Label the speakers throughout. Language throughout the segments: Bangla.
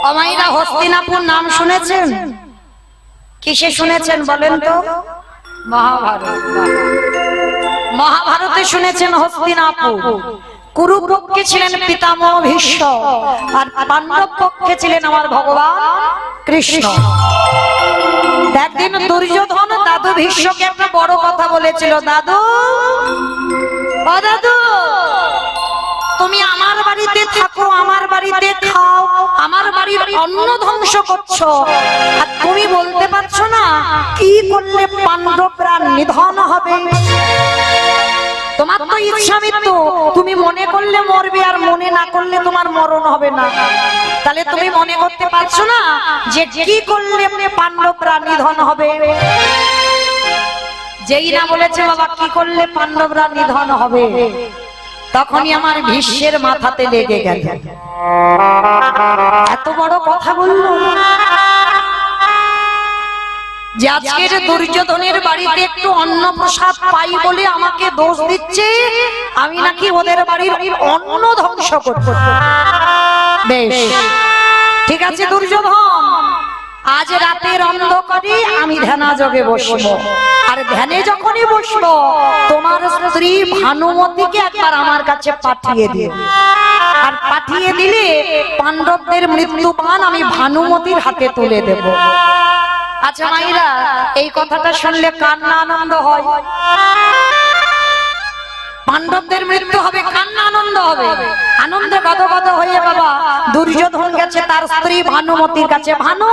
Speaker 1: অমাইরা হস্তিনাপুর নাম শুনেছেন? কিসে শুনেছেন বলেন তো? মহাভারত। মহাভারতে শুনেছেন হস্তিনাপুর। কুরুপক্ষে ছিলেন পিতামহ ভীষ্ম, আর পাণ্ডব পক্ষে ছিলেন আমার ভগবান কৃষ্ণ। একদিন দুর্যোধন দাদু ভীষ্মকে একটা বড় কথা বলেছিল, দাদু ও দাদু, তুমি আমার বাড়িতে থাকো, আমার বাড়িতে খাও, আমার বাড়ির অন্ন ধ্বংস করছো, আর তুমি বলতে পারছো না কি করলে পাণ্ডবরা নিধন হবে? তোমার তো ইচ্ছা মৃত্যু, তুমি মনে করলে মরবে আর মনে না করলে তোমার মরণ হবে না। তাহলে তুমি মনে করতে পারছো না যে কি করলে পাণ্ডবরা নিধন হবে? যেই না বলেছে বাবা কি করলে পাণ্ডবরা নিধন হবে, তখনই আমার ভীষ্মের মাথাতে লেগে গেল। এত বড় কথা বললো যে আজকের দুর্যোধনের বাড়িতে একটু অন্ন প্রসাদ পাই বলে আমাকে দোষ দিচ্ছে, আমি নাকি ওদের বাড়ির অন্ন ধ্বংস করব। বেশ ঠিক আছে দুর্যোধন, আজ রাতের অন্ধকারে আমি ধ্যানাযোগে বসবো, আর ধ্যানে যখনই বসবো তোমার স্ত্রী ভানুমতিকে একবার আমার কাছে পাঠিয়ে দিও, আর পাঠিয়ে দিলে পাণ্ডবদের মৃত্যুবাণ আমি ভানুমতির হাতে তুলে দেব। আচ্ছা মাইরা, এই কথাটা শুনলে কার না আনন্দ হয়? পাণ্ডবদের মৃত্যু হবে, কার না আনন্দ হবে? আনন্দে গদগদ হয়ে বাবা দুর্যোধন গেছে তার স্ত্রী ভানুমতির কাছে। ভানু,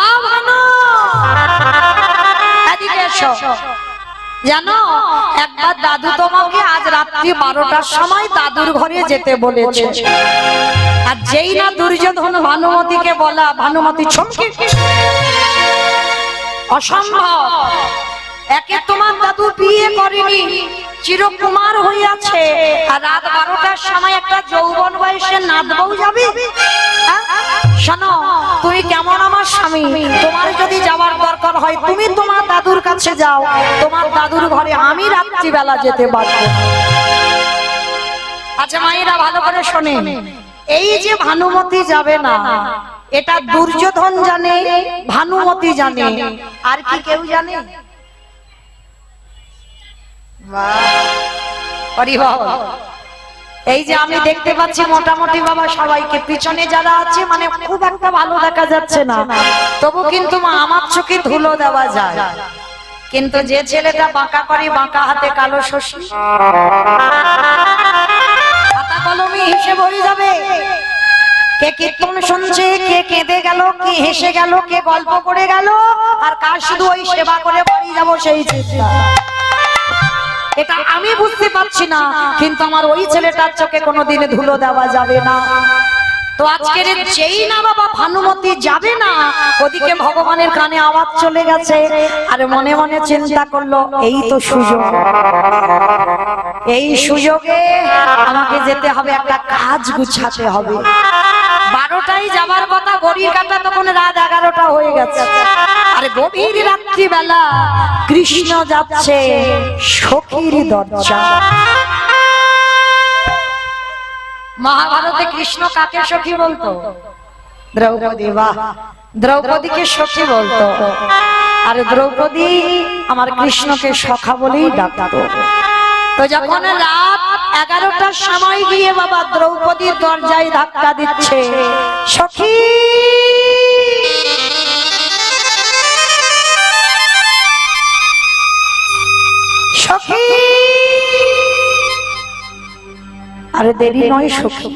Speaker 1: ও ভানু, এদিকে এসো। জানো একবার দাদু তোমাকে আজ রাত্রি 12টার সময় দাদুর ঘরে যেতে বলেছে, আর যেই না দুর্যোধন ভানুমতিকে বলা, ভানুমতি চমকে, অসম্ভব, একে তোমার দাদু বিয়ে করেনি, চিরকুমার হইয়াছে, আর রাত 12টার সময় একটা যৌবন বয়সে নাত বউ যাবে? শোনো, তুমি কেমন আমার স্বামী, তোমার যদি যাওয়ার দরকার হয় তুমি তোমার দাদুর কাছে যাও, তোমার দাদুর ঘরে আমি রাত্রিবেলা যেতে পারবো। আচ্ছা মায়েরা ভালো করে শোনে, এই যে ভানুমতি যাবে না এটা দুর্যোধন জানে, ভানুমতি জানে, আর কি কেউ জানে? এই যে আমি দেখতে পাচ্ছি মোটামুটি বাবা সবাইকে, পিছনে যারা আছে মানে খুব একটা ভালো দেখা যাচ্ছে না, তবু কিন্তু আমার চোখে ধুলো দেওয়া যায়। কিন্তু যে ছেলেটা বাঁকা করে, বাঁকা হাতে কালো শশী, খাতা কলমে হিসেব হয়ে যাবে, কে কীর্তন শুনছে, কে কেঁদে গেল, কে হেসে গেল, কে গল্প করে গেল, আর কার শুধু ওই সেবা করে বাড়ি যাবো সেই চিন্তা। এটা আমি বুঝতে পারছি না, কিন্তু আমার ওই ছেলেটার চোখে কোনোদিন ধুলো দেওয়া যাবে না। তো আজকের যেই না বাবা ভানুমতি যাবে না, ওদিকে ভগবানের কানে আওয়াজ চলে গেছে, আর মনে মনে চিন্তা করলো এই তো সুযোগ, এই সুযোগে আমাকে যেতে হবে, একটা কাজ গুছাতে হবে। 12টায় যাবার কথা, ঘড়ির কাঁটা তখন রাত 11টা হয়ে গেছে, আর গভীর রাত্রি বেলা কৃষ্ণ যাচ্ছে সখীর দরজা। মহাভারতে কৃষ্ণ কাকে সখী বলতো? দ্রৌপদী। বাহ, দ্রৌপদীকে সখী বলতো, আর দ্রৌপদী আমার কৃষ্ণকে সখা বলেই ডাকতো। তো যখন রাত 11টার সময় গিয়ে বাবা দ্রৌপদীর দরজায় ধাক্কা দিচ্ছে, সখী সখী, আরে দেরি নয় সখী,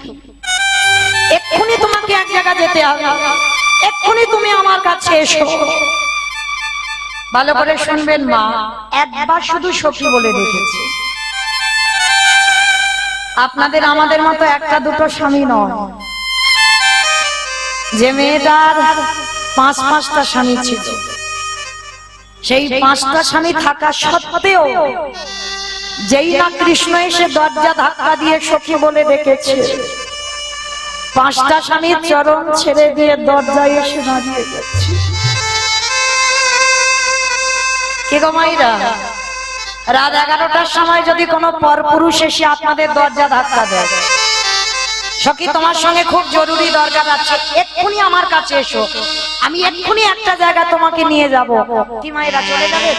Speaker 1: এক্ষুনি তোমাকে এক জায়গা যেতে হবে, এক্ষুনি তুমি আমার কাছে এসো। ভালো করে শুনবেন মা, একবার শুধু সখী বলে দেখেছি, আপনাদের আমাদের মতো একটা দুটো স্বামী নয়। যে মেয়েটার 5-5টা স্বামী ছিল, সেই 5টা স্বামী থাকা সত্ত্বেও যেই না কৃষ্ণ এসে দরজা ধাক্কা দিয়ে সখী বলে ডেকেছে, 5টা স্বামীর চরণ ছেড়ে দিয়ে দরজায় এসে দাঁড়িয়ে যাচ্ছে। কি গো মাইরা, রাত 11টার সময় যদি কোনো পরপুরুষ এসে আপনাদের দরজা ধাক্কা দেয়, সখী তোমার সঙ্গে খুব জরুরি দরকার আছে, এক্ষুনি আমার কাছে এসো, আমি এক্ষুনি একটা জায়গা তোমাকে নিয়ে যাব। কি মায়েরা চলে যাবেন?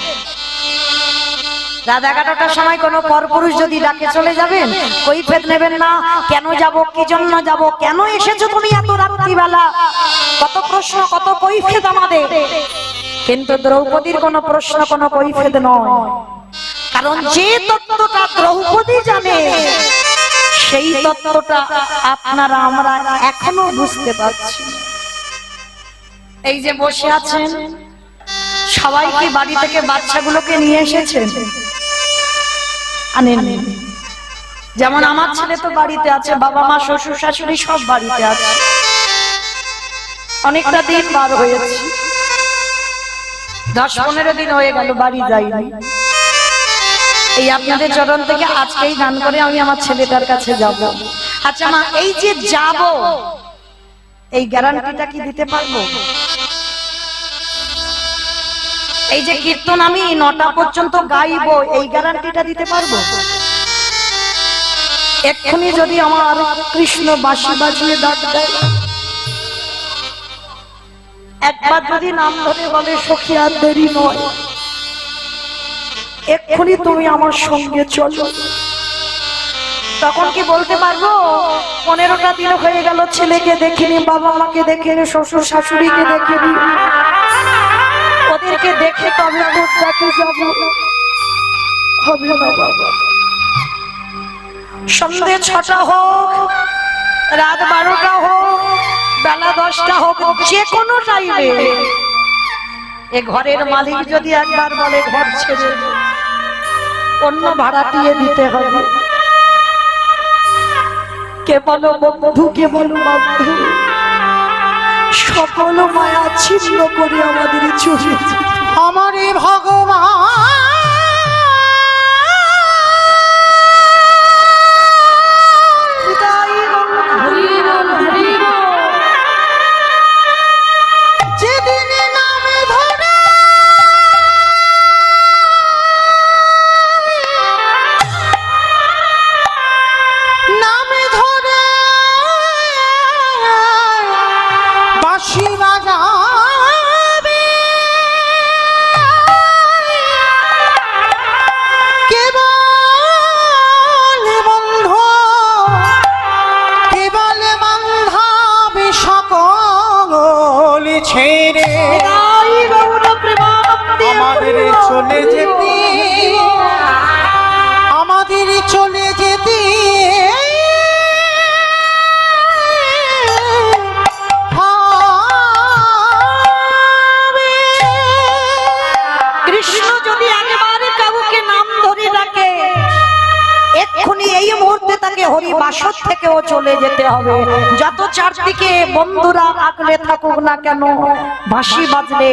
Speaker 1: রাত 11টার সময় কোনো পরপুরুষ যদি ডাকে চলে যাবেন, কৈফিয়ত নেবেন না। কেন যাব, কি জন্য যাব, কেন এসেছো তুমি এত রাত্রিবেলা, কত প্রশ্ন, কত কৈফিয়ত আমাদের। কিন্তু দ্রৌপদীর কোনো প্রশ্ন, কোনো কৈফিয়ত নয়, কারণ যে তত্ত্বটা দ্রৌপদী জানে সেই তত্ত্বটা আপনারা আমরা এখনো বুঝতে পারছি। এই যে বসে আছেন সবাই কি বাড়ি থেকে বাচ্চাগুলোকে নিয়ে এসেছেন? আনেন। যেমন আমার ছেলে তো বাড়িতে আছে, বাবা মা শ্বশুর শাশুড়ি সব বাড়িতে আছে, অনেকটা দিন পার হয়েছে, 10-15 দিন হয়ে গেল বাড়ি যাইনি। এই আপনাদের চরণ থেকে আজকেই গান করে আমি আমার ছেলেটার কাছে যাব। আচ্ছা মা, এই যে যাব, এই গ্যারান্টিটা কি দিতে পারবো? এই যে কীর্তন আমি 9টা পর্যন্ত গাইবো, এই গ্যারান্টিটা দিতে পারবো? এক্ষুনি যদি আমার কৃষ্ণ বাঁশি বাজিয়ে ডাক দেয়, একবার যদি নাম ধরে বলে সখী আর দেরি নয়, এক্ষুনি তুমি আমার সঙ্গে চলো, তখন কি বলতে পারবো 15টা দিন হয়ে গেল ছেলেকে দেখিনি, বাবা মাকে দেখিনি, শ্বশুর শাশুড়িকে দেখিনি, ওদেরকে দেখে তবে দেখে যাব? হবে না বাবা। সন্ধ্যে 6টা হোক, রাত 12টা হোক, বেলা 10টা হোক, যে কোনো টাইমে এ ঘরের মালিক যদি একবার বলে ঘর ছেড়ে অন্য ভাড়াটিয়ে দিতে হবে, কে বলো বন্ধু, কে বলো বন্ধু, সকল মায়া ছিন্ন করে আমাদের চলে আমারে ভগবান
Speaker 2: ছেড়ে আমাদের চলে যেতে, আমাদের চলে যেতে
Speaker 1: কৃষ্ণ যদি একবারে কাউকে নাম ধরে ডাকে, এক্ষুনি এই মুহূর্তে তাকে হরিবাসর থেকেও চলে যেতে হবে। যত চারদিকে বন্ধুরা আঁকলে থাকুক না কেন, বাঁশি বাজলে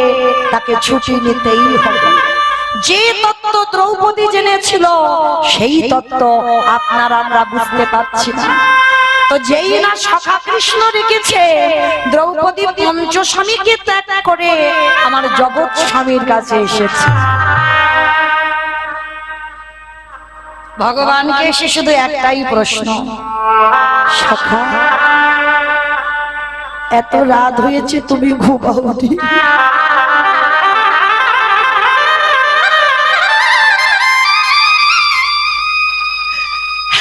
Speaker 1: তাকে ছুটি নিতেই হবে। যে তত্ত্ব দ্রৌপদী জেনেছিল সেই তত্ত্ব আপনারা আমরা বুঝতে পারছি না। তো যেই না সখা কৃষ্ণ রেখেছে, দ্রৌপদী পঞ্চস্বামীকে ত্যাগ করে আমার জগৎ স্বামীর কাছে এসেছে। ভগবানকে এসে শুধু একটাই প্রশ্ন, সখা এত রাত হয়েছে তুমি ঘুমাওনি,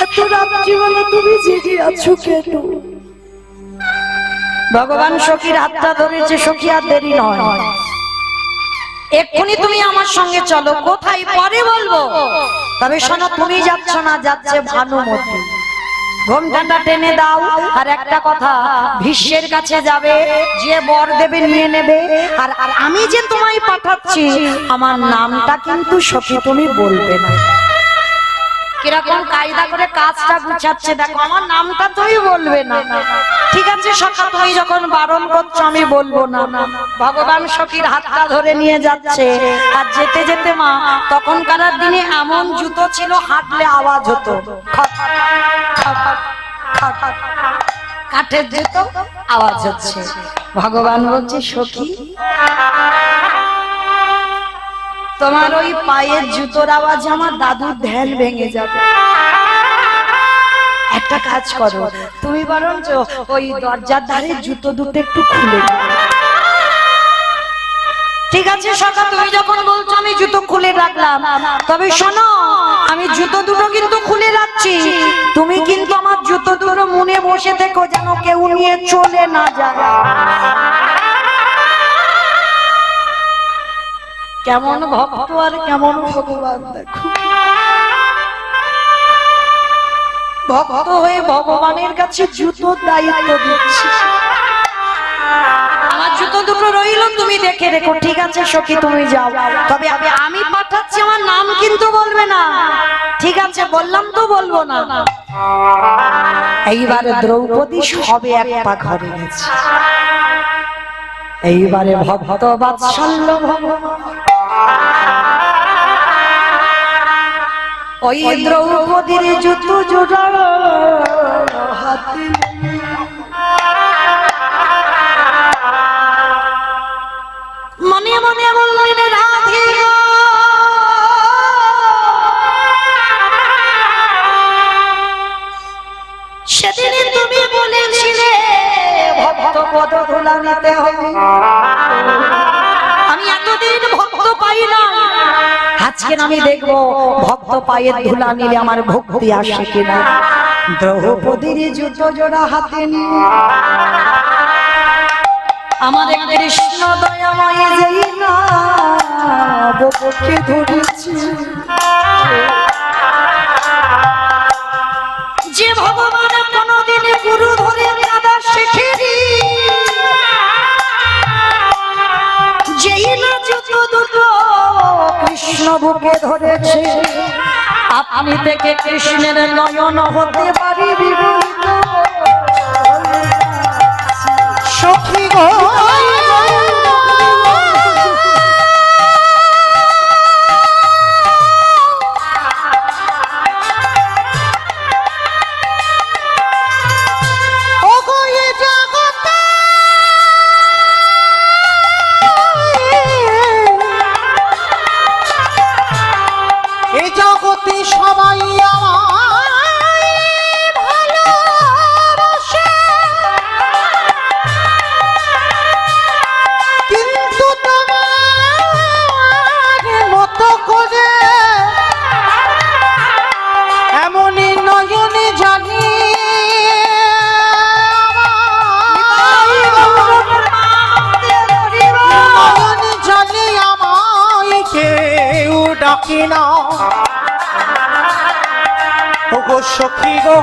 Speaker 1: এত রাত্রিবেলা তুমি জেগে আছো কেন? ভগবান সখীর হাতটা ধরেছে, সখী আর দেরি নয়, এক্ষুনি তুমি আমার সঙ্গে চলো। কোথায় পরে বলবো, তবে শোনো, তুমি যাচ্ছ না, যাচ্ছে ভানুমতি। ঘোমটাটা টেনে দাও, আর একটা কথা, ভীষ্মের কাছে যাবে, যে বর দেবে নিয়ে নেবে। আর আমি যে তোমায় পাঠাচ্ছি, আমার নামটা কিন্তু সখী তুমি বলবে না। কিরকম কায়দা করে কাজটা গুছাচ্ছে দেখো, আমার নামটা তুমি বলবে না। ঠিক আছে সখা, তুমি যখন বারণ করছো আমি বলবো না। ভগবান সখীর হাতটা ধরে নিয়ে যাচ্ছে, আর যেতে যেতে মা, তখনকার দিনে এমন জুতো ছিল হাঁটলে আওয়াজ হতো, কাঠের জুতো আওয়াজ হচ্ছে। ভগবান বলছে সখী, তোমার ওই পায়ের জুতোর আওয়াজ আমার দাদুর ধ্যান ভেঙে যাবে। একটা কাজ করো, তুমি বরঞ্চ ওই দরজার ধারে জুতো দুটো একটু খুলে দাও। ঠিক আছে সখা, তুমি যখন বলছো আমি জুতো খুলে রাখলাম, তবে শোনো আমি জুতো দুটো কিন্তু খুলে রাখছি, তুমি কিন্তু আমার জুতো দুটো মনে বসে থেকো যেন কেউ নিয়ে চলে না যায়। কেমন ভক্ত আর কেমন ভগবান দেখো, ভক্ত হয়ে ভগবানের কাছে জুতোর দায়িত্ব দিচ্ছি। আমার জুতো দুটো রইল, তুমি দেখে রেখো। ঠিক আছে সখী তুমি যাও, তবে আমি পাঠাচ্ছি, আমার নাম কিন্তু বলবে না। ঠিক আছে বললাম তো, বলবো না। এইবারে দ্রৌপদী সবে এক পা ঘরে গেছে, এইবারে ভক্ত বাৎসল্য ভগবান ওই দ্রৌপদীর জুতো জোড়া হাতে মনে মনে বললেন রাধিকা সেদিন তুমি বলেছিলে ভক্ত পদ ধুলা নিতে হবে, আমি এতদিন ভক্ত পাই না, আজকে আমি দেখবো ভক্ত পায়ের ধুলা নিলে আমার ভক্তি আসে কিনা। দ্রৌপদীর জুতো জোড়া হাতে নিয়ে আমাদের কৃষ্ণ দয়াময় যেই না বুকে ধরেছি, যে ভগবান কোনদিন গুরু ধরে কাদা শেখেনি, যেই না জুতো দুটো কৃষ্ণ বুকে ধরেছে, আপনি থেকে কৃষ্ণের নয়ন হতে পারি বিভূত
Speaker 2: সখী গো। সবাই ভালোবাসে, কিন্তু তোমার মতো করে এমনই নয়নে জানি নয়নে জানি আমায় কেউ ডাকি না। ওগো সখী গো,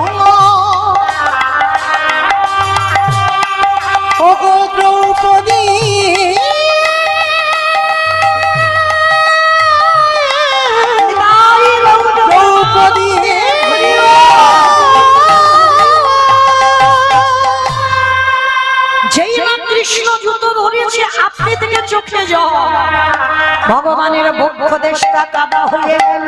Speaker 2: ওগো দ্রৌপদী, দ্রৌপদী
Speaker 1: যেই না কৃষ্ণ জুতো ধরেছে আপনি থেকে চোখে জল, ভগবানের বক্ষ দেশটা কাদা হয়ে গেল।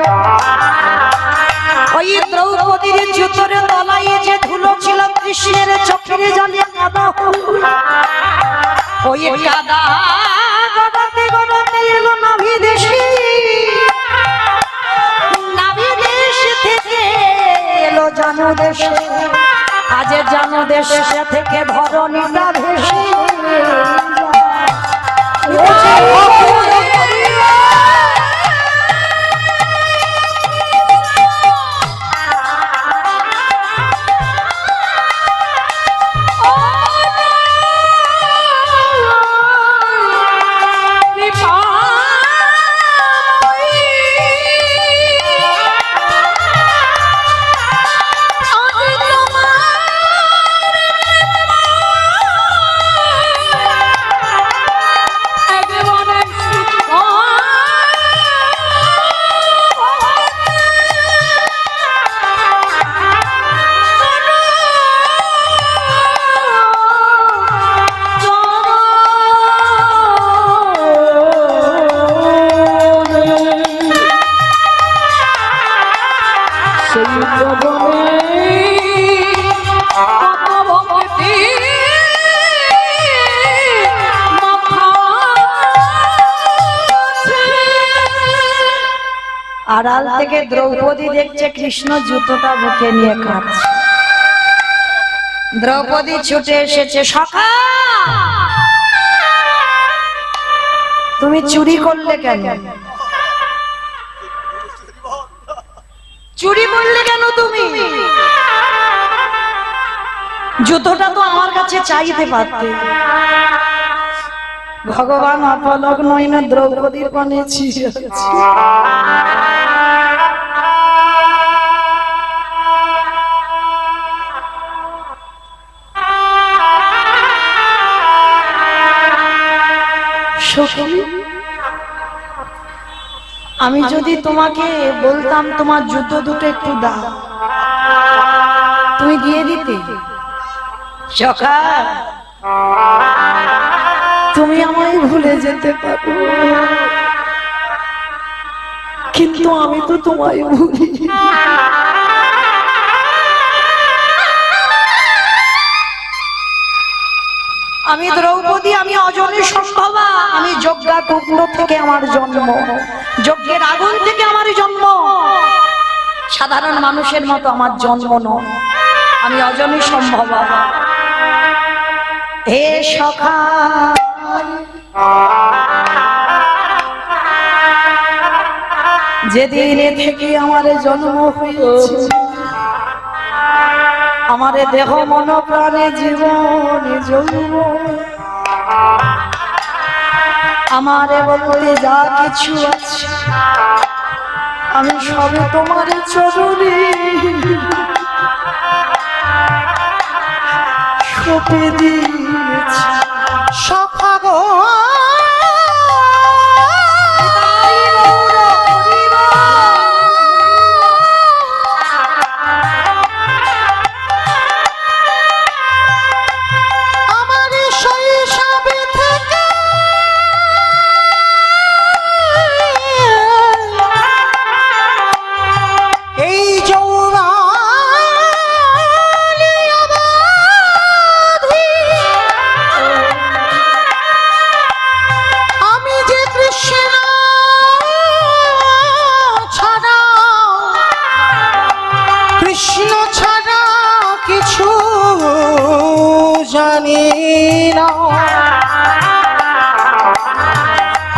Speaker 1: ওই দ্রৌপদীর জুতোর তলায় যে ধুলো ছিল কৃষ্ণের চোখের জলে কাদা হলো, ওই কাদা গড়াতে গড়াতে এলো নাভি দেশে, নাভি দেশ থেকে এলো জানু দেশে, আজ জানু দেশ থেকে ধরণীটা ভেসে আড়াল থেকে দ্রৌপদী দেখছে কৃষ্ণ জুতোটা বুকে নিয়ে কাঁদছে। দ্রৌপদী ছুটে এসেছে, সখা তুমি চুরি করলে কেন? চুরি করলে কেন তুমি? জুতোটা তো আমার কাছে চাইতে পারতে। ভগবান অপলক নয়না দ্রৌপদীর পানে ছিঁড়ে আছে। সখী, আমি যদি তোমাকে বলতাম তোমার জুতো দুটো একটু দাও, তুমি দিয়ে দিতে? সখা, তুমি আমায় ভুলে যেতে পারো, কিন্তু আমি তো তোমায় ভুলি। আমি দ্রৌপদী, আমি অজনী সম্ভবা, আমি যজ্ঞা কুণ্ড থেকে আমার জন্ম, যজ্ঞের আগুন থেকে আমার জন্ম, সাধারণ মানুষের মতো আমার জন্ম নয়, আমি অজনী সম্ভবা। হে সখা, যেদিন থেকে আমার জন্ম হয়েছে, আমার দেহ মন প্রাণে জীবন যৌবন, আমার বলতে যা কিছু আছে আমি সবে তোমার চরণে সঁপে দিয়েছি।
Speaker 2: সখা গো,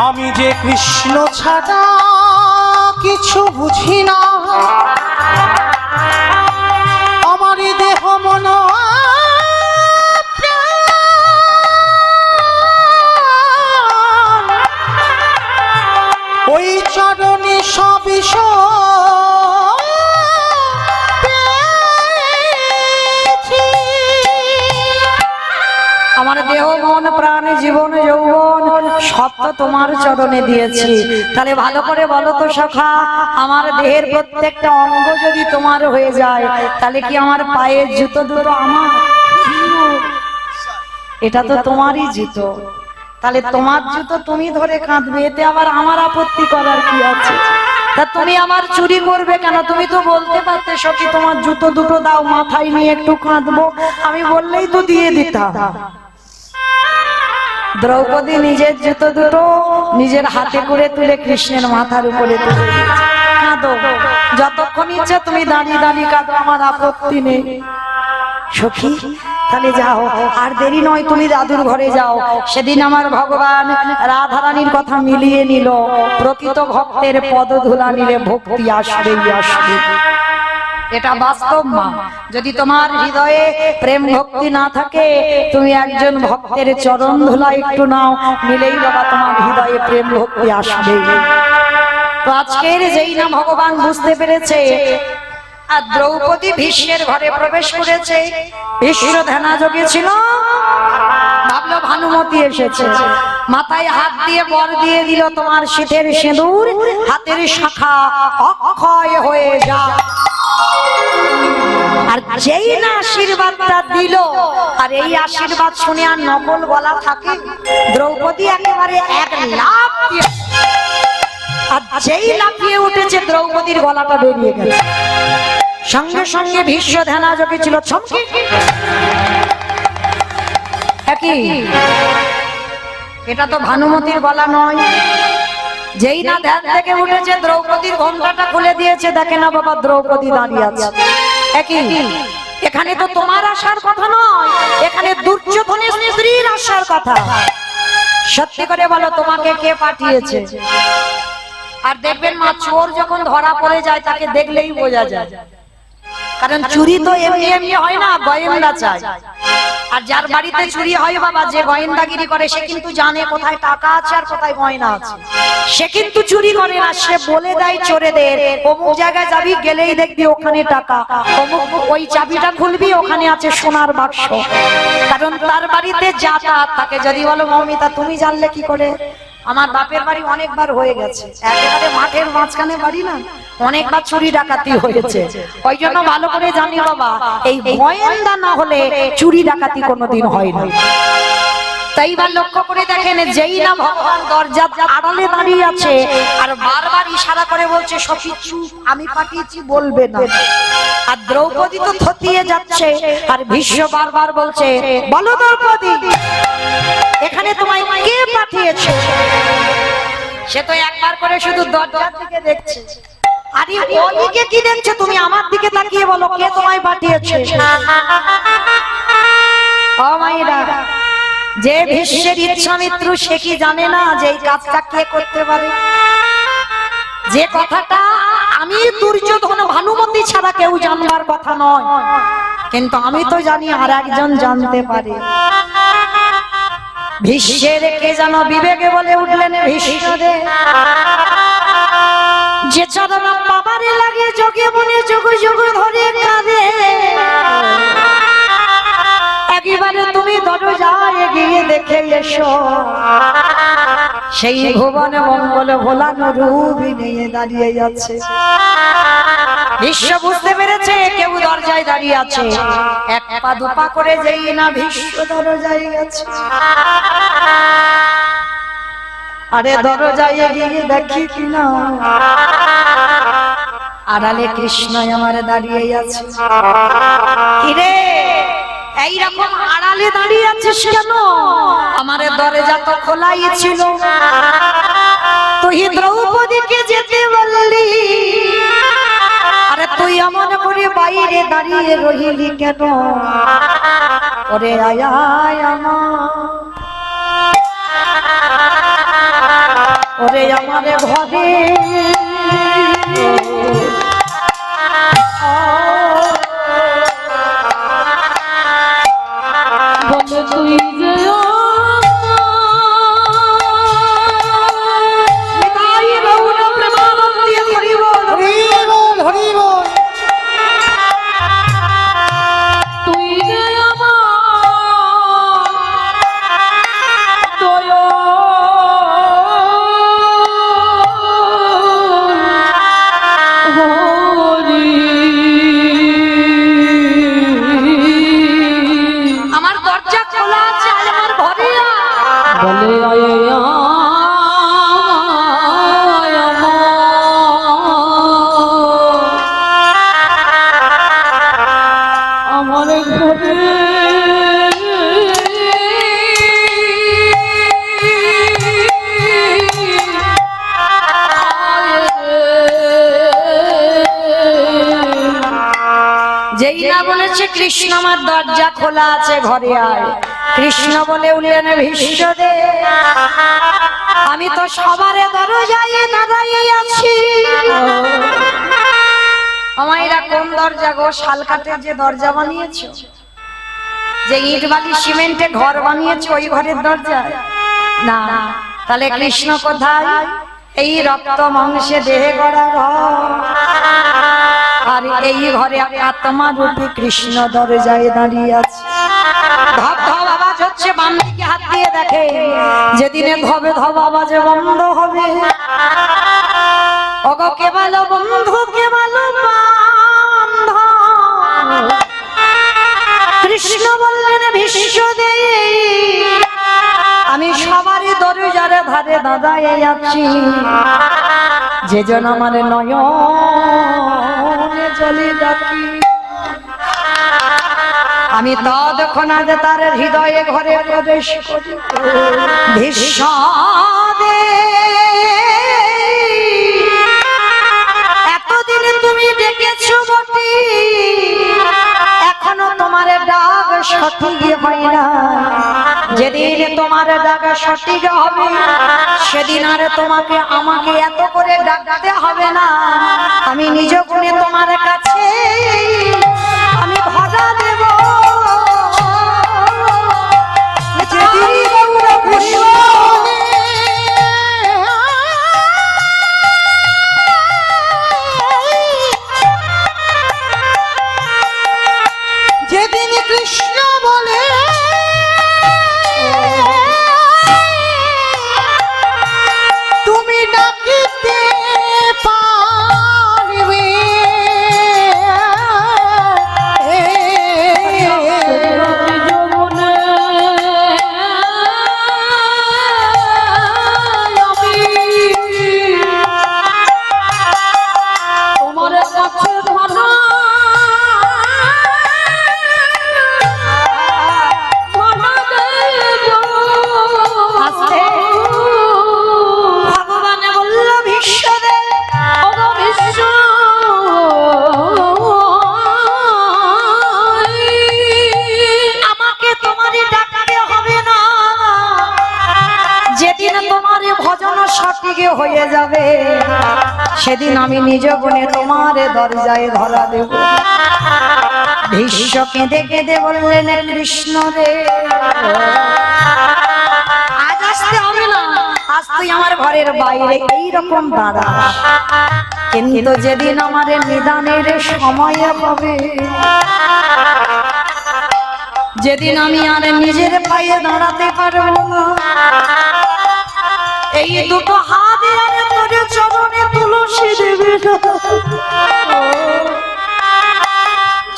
Speaker 2: আমি যে কৃষ্ণ ছাড়া কিছু বুঝি না, আমার দেহ মন ওই চরণে সবিষ
Speaker 1: আমার দেহ মন প্রাণ জীবন যৌবন সব তো তোমার চরণে দিয়েছি, তাহলে ভালো করে বলো তো সখা, আমার দেহের প্রত্যেকটা অঙ্গ যদি তোমার হয়ে যায়, তাহলে কি আমার পায়ের জুতো দুটো আমার? এটা তো তোমারই জুতো, তাহলে তোমার জুতো তুমি ধরে কাঁদবে, এতে আবার আমার আপত্তি করার কি আছে? তা তুমি আমার চুরি করবে কেন? তুমি তো বলতে পারতে সখী তোমার জুতো দুটো দাও, মাথায় নিয়ে একটু কাঁদবো, আমি বললেই তো দিয়ে দিতাম। দ্রৌপদী নিজের জুতো দুটো নিজের হাতে করে তুলে কৃষ্ণের মাথার উপরে তুলে কাঁদো, যতক্ষণ ইচ্ছে তুমি দাঁড়িয়ে দাঁড়িয়ে কাঁদো, আমার আপত্তি নেই। সখী তাহলে যাও, আর দেরি নয়, তুমি দাদুর ঘরে যাও। সেদিন আমার ভগবান রাধারানীর কথা মিলিয়ে নিল, প্রকৃত ভক্তের পদধূলা নিলে ভক্তি আসবেই আসবে, এটা বাস্তব মা। যদি তোমার হৃদয়ে প্রেম ভক্তি না থাকে, তুমি একজন ভক্তের চরণ ধুলা একটু নাও, মিলেই বাবা তোমার হৃদয়ে প্রেম ভক্তি আসবে। তো আজকের যেই না ভগবান বুঝতে পেরেছে, আর দ্রৌপদী ভীষ্মের ঘরে প্রবেশ করেছে, ভীষ্ম ধ্যানাযোগে ছিল, ভাবলো ভানুমতি এসেছে, মাথায় হাত দিয়ে বর দিয়ে দিল, তোমার শীতের সিঁদুর হাতের শাখা অক্ষয় হয়ে যা। আর যেই না আশীর্বাদটা দিল, আর এই আশীর্বাদ শুনে আর নকল বলা থাকে, দ্রৌপদী একেবারে এক লাফ দিয়ে, আর যেই লাফিয়ে উঠেছে দ্রৌপদীর গলাটা বেরিয়ে গেছে, সঙ্গে সঙ্গে ভীষ্ম ধ্যানাযোগে ছিল, ছমকে একই, এটা তো ভানুমতির গলা নয়। যেই না ধ্যান থেকে উঠেছে, দ্রৌপদীর ঘোমটাটা খুলে দিয়েছে, দেখে না বাবা দ্রৌপদী দাঁড়িয়ে আছে। একই এখানে তো তোমার আসার কথা নয়, এখানে দুর্যোধনের স্ত্রীর আসার কথা। সত্যি করে বলো, তোমাকে কে পাঠিয়েছে? আর দেখবেন মা, চোর যখন ধরা পড়ে যায় তাকে দেখলেই বোঝা যায়, কারণ চুরি তো এমনি এমনি হয় না, গোয়েন্দা চাই। আর যার বাড়িতে চুরি হয় বাবা, যে গোয়েন্দাগিরি করে, সে কিন্তু জানে কোথায় টাকা আছে আর কোথায় গয়না আছে। সে কিন্তু চুরি করে না, সে বলে দেয় চোরেদের, অমুক জায়গায় যাবি, গেলেই দেখবি ওখানে টাকা, অমুক ওই চাবিটা খুলবি, ওখানে আছে সোনার বাক্স। কারণ তার বাড়িতে যাতায়াত থাকে। যদি বলো মৌমিতা তুমি জানলে কি করে? আমার বাপের বাড়ি অনেকবার হয়ে গেছে, একেবারে মাঠের মাঝখানে বাড়ি না, অনেকবার চুরি ডাকাতি হয়েছে। ওই জন্য ভালো করে জানি বাবা, এই গোয়েন্দা না হলে চুরি ডাকাতি কোনোদিন হয় না। তাই বা লক্ষ্য করে দেখেন, যেই না ভগবান দরজার আড়ালে দাঁড়িয়ে আছে আর বারবার ইশারা করে বলছে সখী চুপ, আমি পাঠিয়েছি, বলবে না। আর দ্রৌপদী তো থতিয়ে যাচ্ছে, আর ভীষ্ম বারবার বলছে বলো দ্রৌপদী, এখানে তোমায় কে পাঠিয়েছে? সে তো একবার করে শুধু দরজার দিকে দেখছে। আরে ওদিকে কি দেখছো তুমি? আমার দিকে তাকিয়ে বলো, কে তোমায় পাঠিয়েছে? ও মাইরা, যে ভীষ্মের ইচ্ছামিত্র, সে কি জানে না যে এই কাজটা কে করতে পারে? যে কথাটা আমি দুর্যোধন ভানুমতি ছাড়া কেউ জানবার কথা নয়, কিন্তু আমি তো জানি, আর একজন জানতে পারে। ভীষ্মের কে যেন বিবেকে বলে উঠলেন, ভীষ্মদে যে চরণ বাবারে লাগে যোগে মনে যুগ যুগ ধরে কাঁদে, একেবারে তুমি দরজায় এগিয়ে দেখে এসো, সেই ভুবনে মঙ্গল ভোলানো রূপী নিয়ে দাঁড়িয়ে যাচ্ছে। ভীষ্ম বুঝতে পেরেছে কেউ দরজায় দাঁড়িয়ে আছে। এক পা দুপা করে যেই না ভীষ্ম দরজায় গেছে, আরে দরজায় এগিয়ে দেখি কিনা আড়ালে কৃষ্ণ আমার দাঁড়িয়ে আছে। কিরে, এইরকম আড়ালে দাঁড়িয়ে আছিস কেন? আমার দরজা তো খোলাই ছিল, তুই দ্রৌপদীকে যেতে বললি, আরে তুই এমন করে বাইরে দাঁড়িয়ে রইলি কেন? ওরে আয় আয় আমার, ওরে আমার ঘরে বলে তুই যে কৃষ্ণ আমার দরজা খোলা আছে, ঘরে আয়। কৃষ্ণ বলে উঠলেন, ভীষ্মদে আমি তো সবার দরজায় দাঁড়িয়ে আছি। আমায়রা কোন দরজা গো? শালকাঠের যে দরজা বানিয়েছো, যে ইট বালি সিমেন্টে ঘর বানিয়েছো, ওই ঘরের দরজা না। তাহলে কৃষ্ণ কোথায়? এই রক্ত মাংসে দেহে গড়া ঘর, আর এই ঘরে আত্মা রূপী কৃষ্ণ দরজায় দাঁড়িয়ে আছে। ধপ ধপ আওয়াজ হচ্ছে, বাম দিকে হাত দিয়ে দেখে, যেদিনে ধবে ধপ আওয়াজে বন্ধ হবে। ওগো কেবল বন্ধু, কেবল বান্ধব। কৃষ্ণ বললেন, ভীষ্মদে আমি সবারই দরজার ধারে দাঁড়ায় আছি, যে জন আমার নয়নে জলে ডাকি। আমি ততক্ষণ আজ তার হৃদয়ে ঘরে প্রবেশ করি। ভীষ্মদে এতদিন তুমি ডেকেছো বটে, এখনো তোমার ডাক সঠিক হয় না। যেদিন তোমার ডাক সঠিক হবে সেদিন আর তোমাকে আমাকে এত করে ডাকতে হবে না। আমি নিজ গুণে তোমার কাছে আমি ভরা দেব।
Speaker 2: যেদিন কৃষ্ণ বলে তুমি ডাকিতে পারবে,
Speaker 1: ভগবান বলল বিশ্বদেব আমাকে তোমারই ডাকতে হবে না। যেদিন তোমার ভজন সঠিক হয়ে যাবে সেদিন আমি নিজ গুণে তোমার দরজায় ধরা দেব। ভীষ্ম কেঁদে কেঁদে বললেন কৃষ্ণ রে আজ আসতে হবে না, আজ তুই আমার ঘরের বাইরে এইরকম দাঁড়া, কিন্তু যেদিন আমার নিদানের সময় হবে যেদিন আমি আর নিজের পায়ে দাঁড়াতে পারবো না এই দুটো হাত আর তোর চরণে তুলসী দেবে না।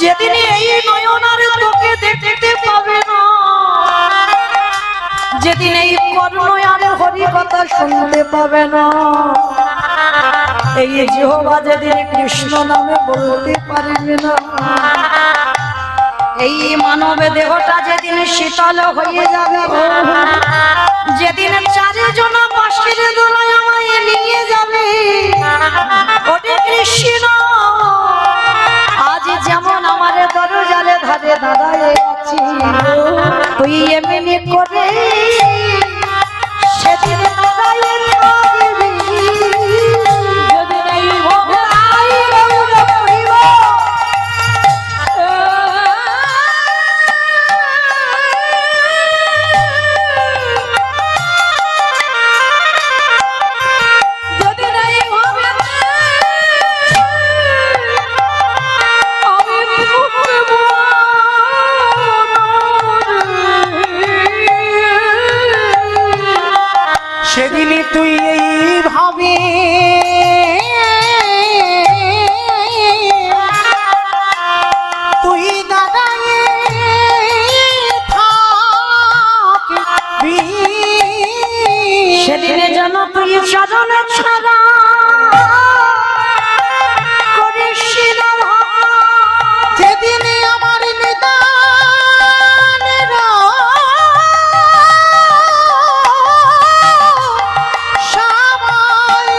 Speaker 1: যেদিন এই নয়ন আর তোকে দেখতে পাবে না, যেদিন এই কর্ণ আর হরি কথা শুনতে পাবে না, এই জিহ্বা যেদিন কৃষ্ণ নামে বলতে পারবে না, এই মানব দেহটা যেদিন শীতল হয়ে যাবে, যেদিন চারজন বাঁশির দোলায় আমায় নিয়ে যাবে, ওরে কৃষ্ণ আজ যেমন আমার দরজারে ধারে দাঁড়ায় আছি তুই এমনি করে সেদিন দাঁড়ায় থাকবি। যেদিন এই ভোলাই গৌর করিব
Speaker 2: সেদিনই তুই এইভাবে তুই দাঁড়ায়ে থাকবি।
Speaker 1: সেদিনে যেন তুই চরণ ছাড়া করিস না ভাব।
Speaker 2: যেদিনে আমার নিদানের সময়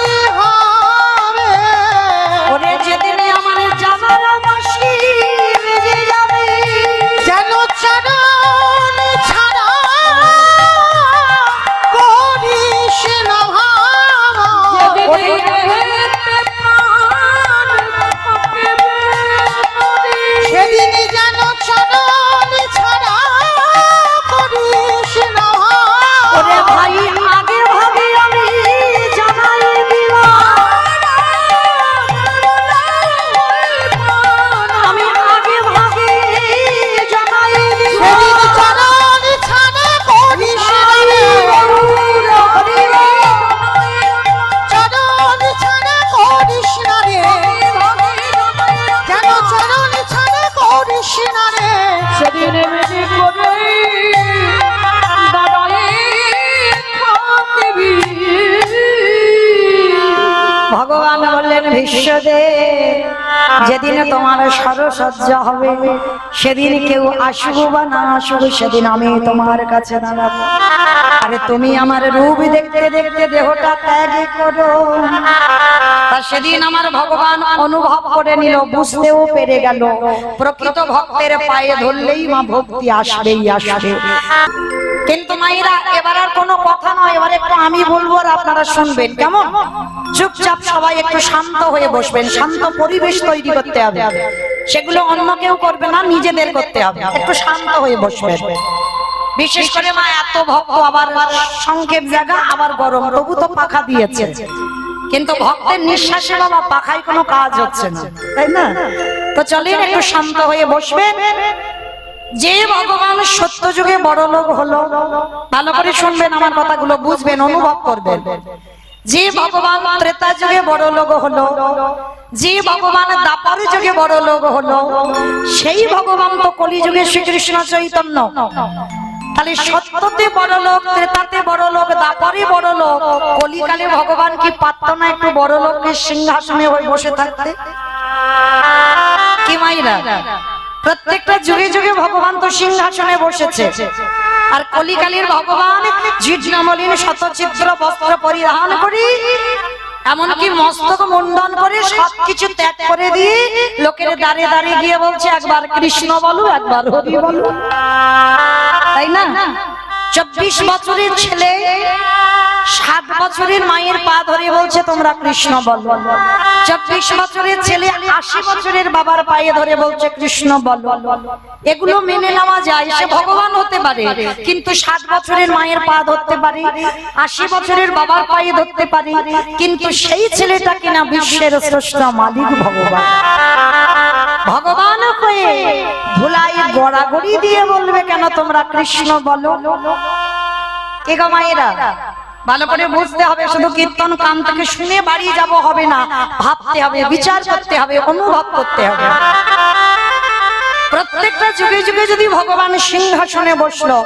Speaker 1: ভীষ্মদেব, যেদিন তোমার সরসজ্জা হবে সেদিন কেউ আসুক বা না আসুক, সেদিন আমি তোমার কাছে দাঁড়াবো। আরে তুমি আমার রূপ দেখতে দেখতে দেহটা ত্যাগ করো। তা সেদিন আমার ভগবান অনুভব করে নিল, বুঝতেও পেরে গেল প্রকৃত ভক্তের পায়ে ধরলেই মা ভক্তি আসবেই আসবে। কিন্তু মায়েরা এবার আর কোনো কথা নয়, এবার একটু আমি বলবো আর আপনারা শুনবেন, কেমন? চুপচাপ সবাই একটু শান্ত হয়ে বসবেন, শান্ত পরিবেশ তৈরি করতে হবে। সেগুলো অন্য কেউ করবে না, নিজেদের করতে হবে। একটু শান্ত হয়ে বসবেন। বিশেষ করে মা এত ভক্ত, আবার সংক্ষেপ জায়গা, আবার গরম, তবু তো পাখা দিয়েছে, কিন্তু ভক্তের নিঃশ্বাসে বাবা পাখায় কোনো কাজ হচ্ছে না, তাই না? তো চলেন একটু শান্ত হয়ে বসবেন। যে ভগবান সত্য যুগে বড় লোক হলো, ভালো করে শুনবেন আমার কথাগুলো, বুঝবেন, অনুভব করবেন। যে ভগবান ত্রেতা যুগে বড় লোক হলো, যে ভগবান দ্বাপর যুগে বড় লোক হলো, সেই ভগবান তো কলি যুগে শ্রীকৃষ্ণ চৈতন্য। তাহলে সত্যতে বড় লোক, ত্রেতাতে বড় লোক, দ্বাপরে বড় লোক, কলিকালে ভগবান কি পারত না একটু বড় লোকের সিংহাসনে হয়ে বসে থাকতে? কি মাইরা, প্রত্যেকটা যুগে যুগে ভগবান তো সিংহাসনে বসেছে। আর কলিকালের ভগবান জীর্ণমলিন শতচিত্র বস্ত্র পরিধান করে, এমনকি মস্তক মুন্ডন করে সবকিছু ত্যাগ করে দিয়ে লোকের দাঁড়ে দাঁড়িয়ে গিয়ে বলছে, একবার কৃষ্ণ বলো, একবার হরি বলো, তাই না? 24 বছরের ছেলে 7 বছরের মায়ের পা ধরে বলছে তোমরা কৃষ্ণ বলো। 24 বছরের ছেলে 80 বছরের বাবার পায়ে ধরে বলছে কৃষ্ণ বলো। এগুলো মেনে নেওয়া যায়, সে ভগবান হতে পারে, কিন্তু 7 বছরের মায়ের পা ধরতে পারে, 80 বছরের বাবার পায়ে ধরতে পারে, কিন্তু সেই ছেলেটা কিনা বিশ্বের স্রষ্টা মালিক ভগবান। ভগবান হয়ে ধুলাই গড়াগড়ি দিয়ে বলবে কেন তোমরা কৃষ্ণ বলো? কে গো মায়েরা, ভালো করে বুঝতে হবে। শুধু কীর্তন কান থেকে শুনে বাড়ি যাব হবে না, ভাবতে হবে, বিচার করতে হবে, অনুভব করতে হবে। প্রত্যেকটা যুগে যুগে যদি ভগবান সিংহাসনে বসলো,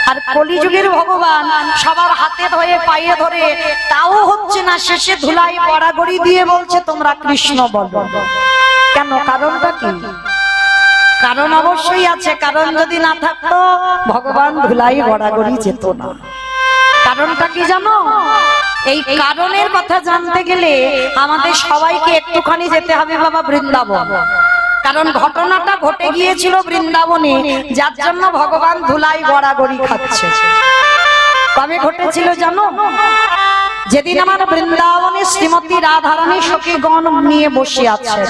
Speaker 1: আর কলিযুগের ভগবান সবার হাতে ধরে পায়ে ধরে, তাও হচ্ছে না, শেষে ধুলাই গড়াগড়ি দিয়ে বলছে তোমরা কৃষ্ণ বলো। কেন? কারণটা কি? কারণ অবশ্যই আছে। কারণ যদি না থাকতো ভগবান ধুলাই গড়াগড়ি যেত না। কারণটা কি জানো? এই কারণের কথা জানতে গেলে আমাদের সবাইকে একটুখানি যেতে হবে বাবা বৃন্দাবন। কারণ ঘটনাটা ঘটে গিয়েছিল বৃন্দাবনে, যার জন্য ভগবান ধুলাই গড়াগড়ি খাচ্ছে। কবে ঘটেছিল জানো? যেদিন আমার বৃন্দাবনে শ্রীমতী রাধারানী সখীগণ নিয়ে বসে আছে,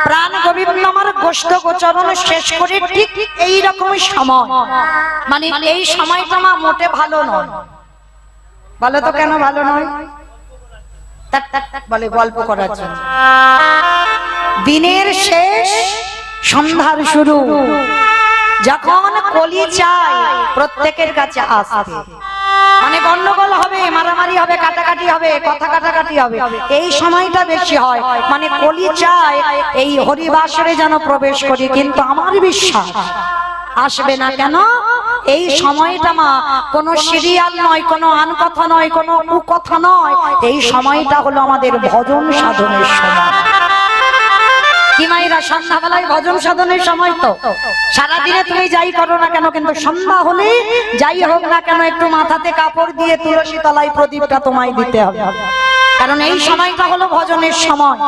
Speaker 1: প্রাণ গোবিন্দ আমার গোষ্ঠ গোচরণ শেষ করে ঠিক এই রকম সময়, মানে এই সময়টা আমার মোটে ভালো নয়। বলো তো কেন ভালো নয়? বলে গল্প করার জন্য। দিনের শেষ, সন্ধ্যার শুরু, যখন কলি চায় প্রত্যেকের কাছে আসতে, মানে গন্ডগোল হবে, মারামারি হবে, কাটাকাটি হবে, কথা কাটাকাটি হবে, এই সময়টা বেশি হয়। মানে কলি চায় এই হরিবাসরে যেন প্রবেশ করি, কিন্তু আমার বিশ্বাস আসবে না। কেন? এই সময়টা মা কোনো সিরিয়াল নয়, কোনো আন কথা নয়, কোনো কুকথা নয়, এই সময়টা হলো আমাদের ভজন সাধনের সময়। কি মায়েরা, সন্ধ্যাবেলায় ভজন সাধনের সময় তো। সারাদিনে তুমি যাই করো না কেন, কিন্তু সন্ধ্যা হলে যাই হোক না কেন একটু মাথাতে কাপড় দিয়ে তুলসী তলায় প্রদীপটা তোমায় দিতে হবে, কারণ এই সময়টা হলো ভজনের সময়।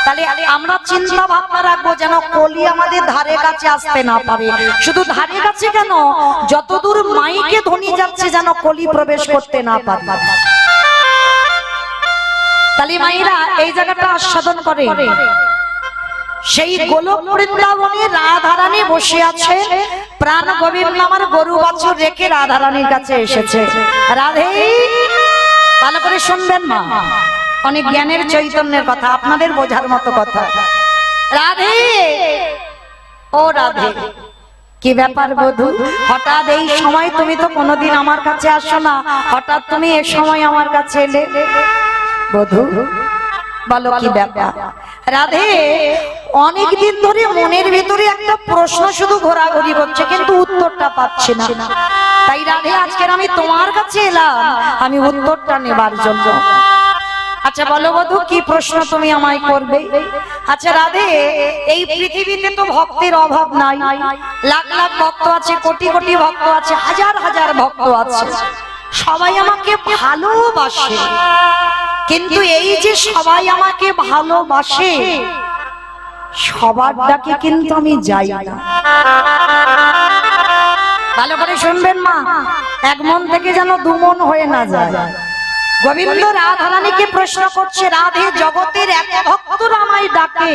Speaker 1: তাহলে আমরা চিন্তা ভাবনা রাখবো যেন কলি আমাদের ধারে কাছে আসতে না পারে। শুধু ধারে কাছে কেন, যতদূর মাইকে ধ্বনি যাচ্ছে যেন কলি প্রবেশ করতে না পারে। তাহলে মায়েরা এই জায়গাটা আস্বাদন করে। সেই গোলক বৃন্দাবনে রাধারানী বসে আছে, প্রাণ গোবিন্দ আমার গরু বাছুর রেখে রাধারানীর কাছে এসেছে। রাধে, ভালো করে শুনবেন মা, অনেক জ্ঞানের চৈতন্যের কথা, আপনাদের বোঝার মতো কথা। রাধে, ও রাধে, কি ব্যাপার বধূ? হঠাৎ এই সময়? তুমি তো কোনোদিন আমার কাছে আসো না, হঠাৎ তুমি এই সময় আমার কাছে এলে। বধূ বলো কি ব্যাপার? রাধে, অনেকদিন ধরে মনের ভিতরে একটা প্রশ্ন শুধু ঘোরাঘুরি করছে, কিন্তু উত্তরটা পাচ্ছি না। তাই রাধে, আজকের আমি তোমার কাছে এলাম, আমি উত্তরটা নেবার জন্য। আচ্ছা বলো বধূ, কি প্রশ্ন তুমি আমায় করবে? আচ্ছা রাধে, এই পৃথিবীতে তো ভক্তের অভাব নাই। লাখ লাখ ভক্ত আছে, কোটি কোটি ভক্ত আছে, হাজার হাজার ভক্ত আছে, সবাই আমাকে ভালোবাসে। কিন্তু এই যে সবাই আমাকে ভালোবাসে, সবার ডাকে কিন্তু আমি যাই না। ভালো করে শুনবেন মা, এক মন থেকে যেন দু মন হয়ে না যায়। গোবিন্দ রাধারানীকে প্রশ্ন করছে, রাধে জগতের এত ভক্তরা আমায় ডাকে,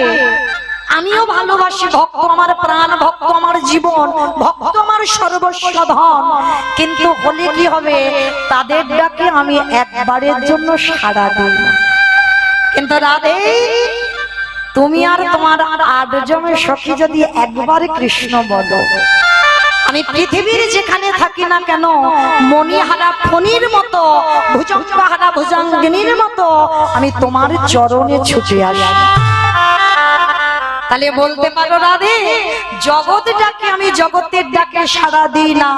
Speaker 1: আমিও ভালোবাসি, ভক্ত আমার প্রাণ, ভক্ত আমার জীবন, ভক্ত আমার সর্বস্ব ধন, কিন্তু হলে কি হবে, তাদের ডাকে আমি একবারের জন্য সাড়া দিই না। কিন্তু রাধে, তুমি আর তোমার 8 জনের সখী যদি একবার কৃষ্ণ বলো, আমি পৃথিবীর যেখানে থাকি না কেন, মণিহারা ফণির মতো, ভুজঙ্গহারা ভুজঙ্গিনীর মতো আমি তোমার চরণে ছুটে আসি। তাহলে বলতে পারো রাধে, জগৎ ডাকে আমি জগতের ডাকে সাড়া দিই না,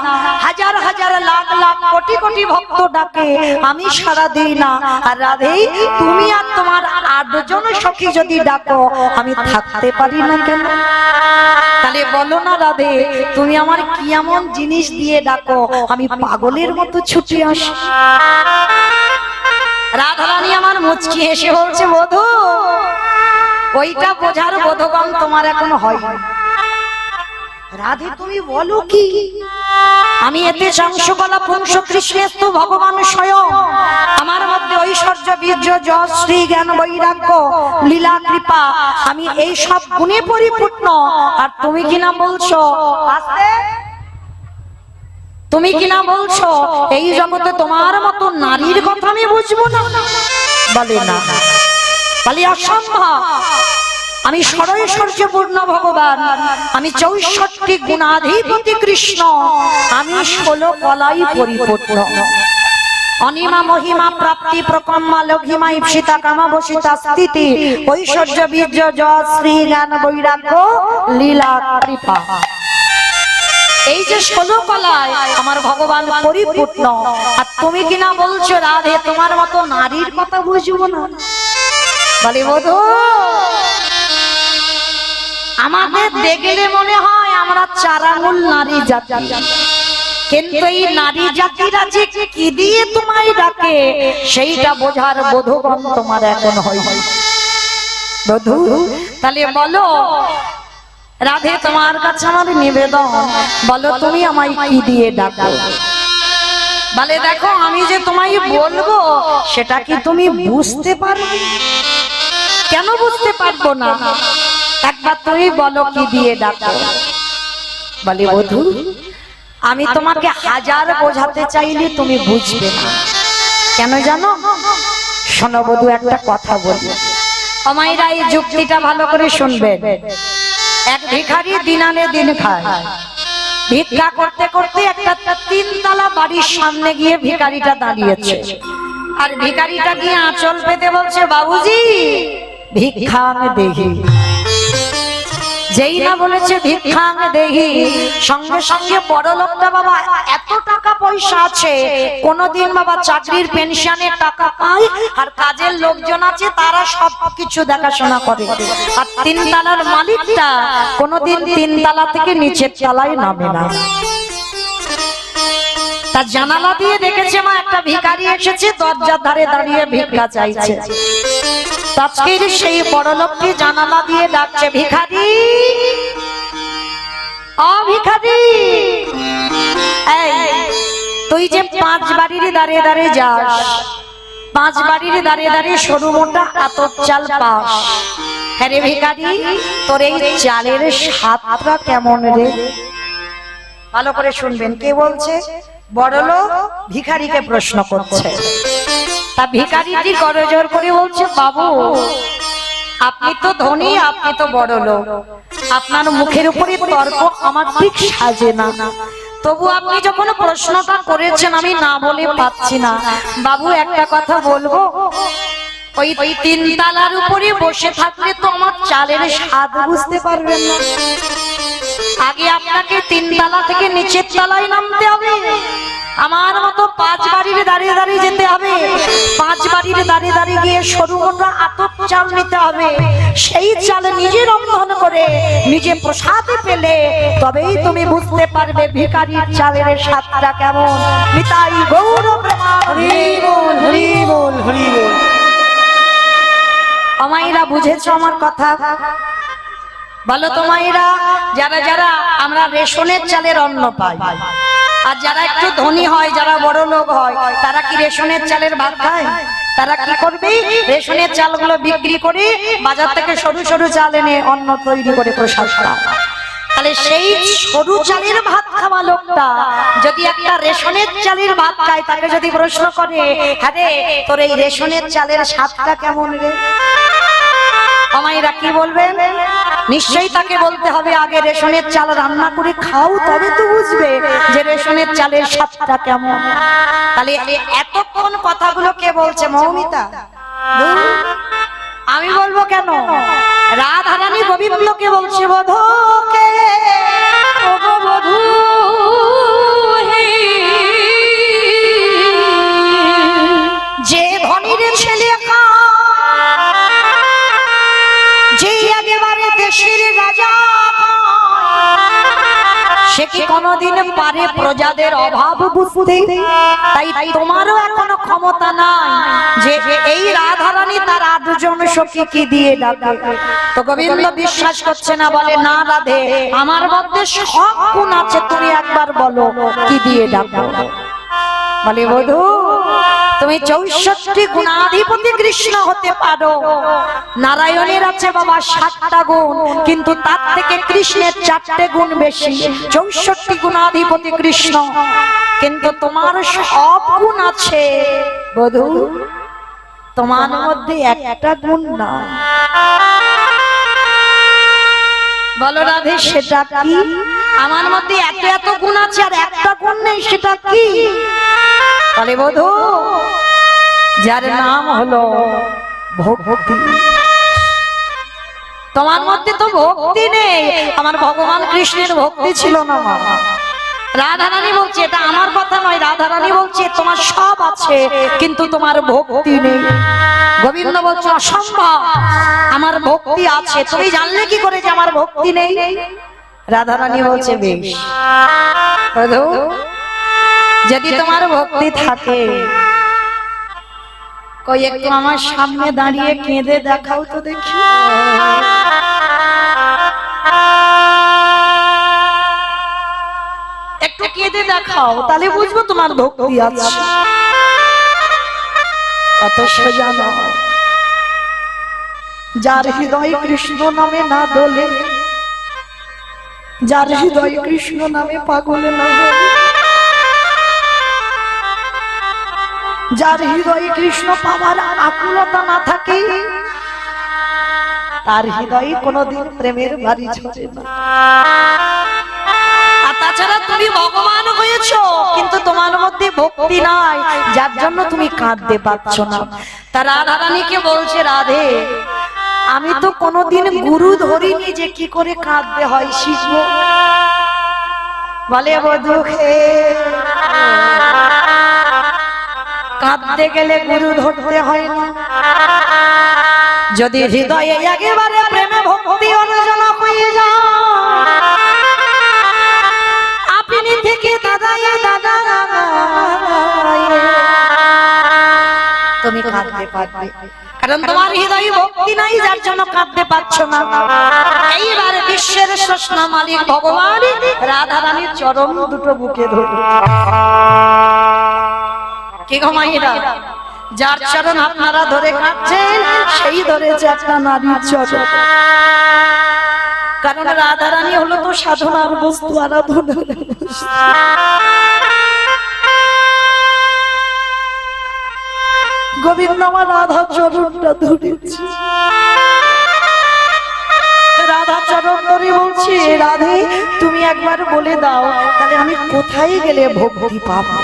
Speaker 1: হাজার হাজার লাখ লাখ কোটি কোটি ভক্ত ডাকে আমি সাড়া দিই না। আর রাধে, তুমি আর তোমার 8 জন সখী যদি ডাকো, আমি থাকতে পারি না কেন? তাহলে বলো না রাধে, তুমি আমার কি এমন জিনিস দিয়ে ডাকো আমি পাগলের মতো ছুটে আসি? রাধারানী আমার মুচকি হেসে বলছে, বধূ ওইটা বোঝার বোধগম তোমার এখন হয়। রাধে তুমি বলো কি? আমি এতে শংসকলা পুংস কৃষ্ণেস্তু ভগবান স্বয়ং, আমার মধ্যে ঐশ্বর্য বীর্য যশ শ্রী জ্ঞান বৈরাগ্য লীলা কৃপা, আমি এই সব গুণে পরিপূর্ণ। আর তুমি কিনা বলছো, তুমি কিনা বলছো এই জগতে তোমার মতো নারীর কথা আমি বুঝবো না? বলে না, বলে অসম্ভব। আমি ষড়ৈশ্বর্যপূর্ণ ভগবান, আমি 64 গুণাধিপতি কৃষ্ণ, আমি 16 কলাই পরিপূর্ণ। অনিমা মহিমা প্রাপ্তি প্রকম্মা লঘিমা ইপ্সিতা কামা বসিতা স্থিতি ঐশ্বর্য বীর্য যশ শ্রী জ্ঞান বৈরাগ্য লীলা কৃপা, এই যে 16 কলায় আমার ভগবান পরিপূর্ণ। আর তুমি কিনা বলছো রাধে তোমার মতো নারীর কথা বুঝবো না? বলে বধূ, আমাদের দেখলে মনে হয় আমরা 4 আঙুল নারী জাতি, কিন্তু এই নারী জাতিরা যে কি দিয়ে তোমায় ডাকে সেইটা বোঝার বোধগম তোমার এখন হয়। বধূ তাহলে বলো রাধে, তোমার কাছে আমার নিবেদন, বলো তুমি আমায় কি দিয়ে ডাকো? বলে দেখো, আমি যে তোমায় বলবো সেটা কি তুমি বুঝতে পারবে? কেন বুঝতে পারবো না? একবার তুমি বলো কি দিয়ে ডাকো। বলে বধূ, আমি তোমাকে হাজার বোঝাতে চাইলে তুমি বুঝবে না। কেন জানো? শোনো বধূ, একটা কথা বলি, আমায়রা এই যুক্তিটা ভালো করে শুনবেন। এক ভিখারি দিন আনে দিন খায়, ভিক্ষা করতে করতে একটা 3 তলা বাড়ির সামনে গিয়ে ভিখারিটা দাঁড়িয়েছে। আর ভিখারিটা গিয়ে আঁচল পেতে বলছে, বাবুজি ভিক্ষা আমি দেখি। যেই না বলেছে ভিক্ষা আমি দেখি, সঙ্গে সঙ্গে বড় লোকটা বাবা এত টাকা পয়সা আছে, কোনদিন বাবা চাকরির পেনশনের টাকা পায়, আর কাজের লোকজন আছে তারা সবকিছু দেখাশোনা করে। আর 3 তলার মালিকটা কোনদিন 3 তলা থেকে নিচের তলায় নামে না। তার জানালা দিয়ে দেখেছে মা একটা ভিখারি এসেছে, দরজার ধারে দাঁড়িয়ে ভিক্ষা চাইছে। আজকের সেই বড় লোকটি জানালা দিয়ে ডাকছে, ভিখারি ও ভিখারি, এই তুই যে 5 বাড়ির দাঁড়িয়ে দাঁড়িয়ে যাস, 5 বাড়ির দাঁড়িয়ে দাঁড়িয়ে সরু মোটা আতপ চাল পাস, হ্যাঁ রে ভিখারি, তোর এই চালের স্বাদটা কেমন রে? ভালো করে শুনবেন, কে বলছে? বড় লোক ভিখারিকে প্রশ্ন করছে। তা ভিখারিটি করজোর করে বলছে, বাবু আপনি তো ধনী, আপনি তো বড় লোক, আপনার মুখের উপরে তর্ক আমার ঠিক সাজে না, তবু আপনি যখন প্রশ্নটা করেছেন আমি না বলে পাচ্ছি না। বাবু একটা কথা বলবো, ওই 3 তলার উপরে বসে থাকলে তো আমার চালের স্বাদ বুঝতে পারবেন না। আগে আপনাকে 3 তলা থেকে নিচের তলায় নামতে হবে, আমার মতো 5 বাড়ির বাড়ির দাঁড়িয়ে দাঁড়িয়ে যেতে হবে, 5 বাড়ির দাঁড়িয়ে দাঁড়িয়ে গিয়ে সরু মোটা আতপ চাল নিতে হবে। সেই চাল নিজে রন্ধন করে নিজে প্রসাদে পেলে তবেই তুমি বুঝতে পারবে ভিখারির চালের স্বাদটা কেমন। নিতাই গৌর প্রেমানন্দে।
Speaker 2: হরি বল হরি বল হরি বল।
Speaker 1: আমাইরা বুঝেছো আমার কথা? বলো তো মায়েরা, যারা যারা আমরা রেশনের চালের অন্ন পাই, আর যারা একটু ধনী হয়, যারা বড় লোক হয়, তারা কি রেশনের চালের ভাত খায়? তারা কি করবে? রেশনের চালগুলো বিক্রি করে বাজার থেকে সরু সরু চাল এনে অন্ন তৈরি করে প্রসাদ খায়। তাহলে সেই সরু চালের ভাত খাওয়া লোকটা যদি একটা রেশনের চালের ভাত খায়, তাকে যদি প্রশ্ন করে, হ্যাঁ রে, তোর এই রেশনের চালের স্বাদটা কেমন রে? আমাইরা কি বলবেন? নিশ্চয়ই তাকে বলতে হবে আগে রেশনের চাল রান্না করে খাও, তবে তো বুঝবে যে রেশনের চালের স্বাদটা কেমন। তাহলে এতক্ষণ কথাগুলো কে বলছে? মৌমিতা। আমি বলবো কেন? রাধারানী গোবিন্দকে বলছে, বধূকে ওগো বধূ যে ধনীর ছেলে যে একেবারে দেশের রাজা, সে কি কোনদিন পারে প্রজাদের অভাব বুঝতে? তাই তোমারও এখনো ক্ষমতা নাই যে এই রাধারানী তার 8 জন সখীকে দিয়ে ডাকে। তো গোবিন্দ বিশ্বাস করছে না, বলে, না রাধে, আমার মধ্যে সব গুণ আছে, তুমি একবার বলো কি দিয়ে ডাকো। বলে, বধূ, তুমি 64 গুণাধিপতি কৃষ্ণ হতে পারো। নারায়ণের আছে বাবা 7টা গুণ, কিন্তু তার থেকে কৃষ্ণের 4টে গুণ বেশি। 64 গুণাধিপতি কৃষ্ণ, কিন্তু তোমার সব গুণ আছে বধূ, তোমার মধ্যে একটা গুণ না। বলো রাধে, সেটা কি? আমার মধ্যে এত এত গুণ আছে আর একটা গুণ নেই, সেটা কি? বলে, বধূ, যার নাম হলো ভক্তি। তোমার মধ্যে তো ভক্তি নেই। আমার ভগবান কৃষ্ণের ভক্তি ছিল না। রাধারানী বলছে, এটা আমার কথা নয়, রাধারানী বলছে তোমার সব আছে কিন্তু তোমার ভক্তি নেই। গোবিন্দ বলছে, অসম্ভব, আমার ভক্তি আছে। তুমি জানলে কি করে যে আমার ভক্তি নেই? রাধারানী বলছে, বেশ, যদি তোমার ভক্তি থাকে, কই একটু আমার সামনে দাঁড়িয়ে কেঁদে দেখাও তো দেখি। একটু কেঁদে দেখাও, তাহলে বুঝবো তোমার ভক্তি আছে। অত সোজা নয়। যার হৃদয় কৃষ্ণ নামে না দোলে, যার হৃদয় কৃষ্ণ নামে পাগলে না বলে, যার হৃদয়ে কৃষ্ণ পাওয়ার আকুলতা না থাকে, তার হৃদয়ে কোনদিন প্রেমের বাড়ি ঝরে না। আর তাছাড়া তুমি ভগবান হয়েছো, কিন্তু তোমার মধ্যে ভক্তি নাই, যার জন্য তুমি কাঁদতে পারছো না। তার রাধারানীকে বলছে, রাধে, আমি তো কোনদিন গুরু ধরিনি যে কি করে কাঁদতে হয় শিখবো। বলে, বধূ, কাঁদতে গেলে গুরু ধরতে হয় না। যদি হৃদয়ে একেবারে প্রেমে ভক্তি অর্জন হয়ে যায়, আপনি থেকে দাদায়ে দাদা তুমি কাঁদতে পারবে, কারণ তোমার হৃদয়ে ভক্তি নাই, যার জন্য কাঁদতে পারছো না। এইবার বিশ্বের স্রষ্টা মালিক ভগবান রাধারানীর চরণ দুটো বুকে ধরে, কি গো মায়েরা, যার চরণ আপনারা ধরে কাঁদছেন, সেই ধরেছে একটা নারীর চরণ। কারণ রাধারানী হলো তো সাধনার বস্তু, আরাধনার বস্তু। গোবিন্দ আমার রাধা চরণটা ধরেছে। রাধা চরণ ধরে বলছে, রাধে, তুমি একবার বলে দাও, তাহলে আমি কোথায় গেলে ভক্তি পাবো?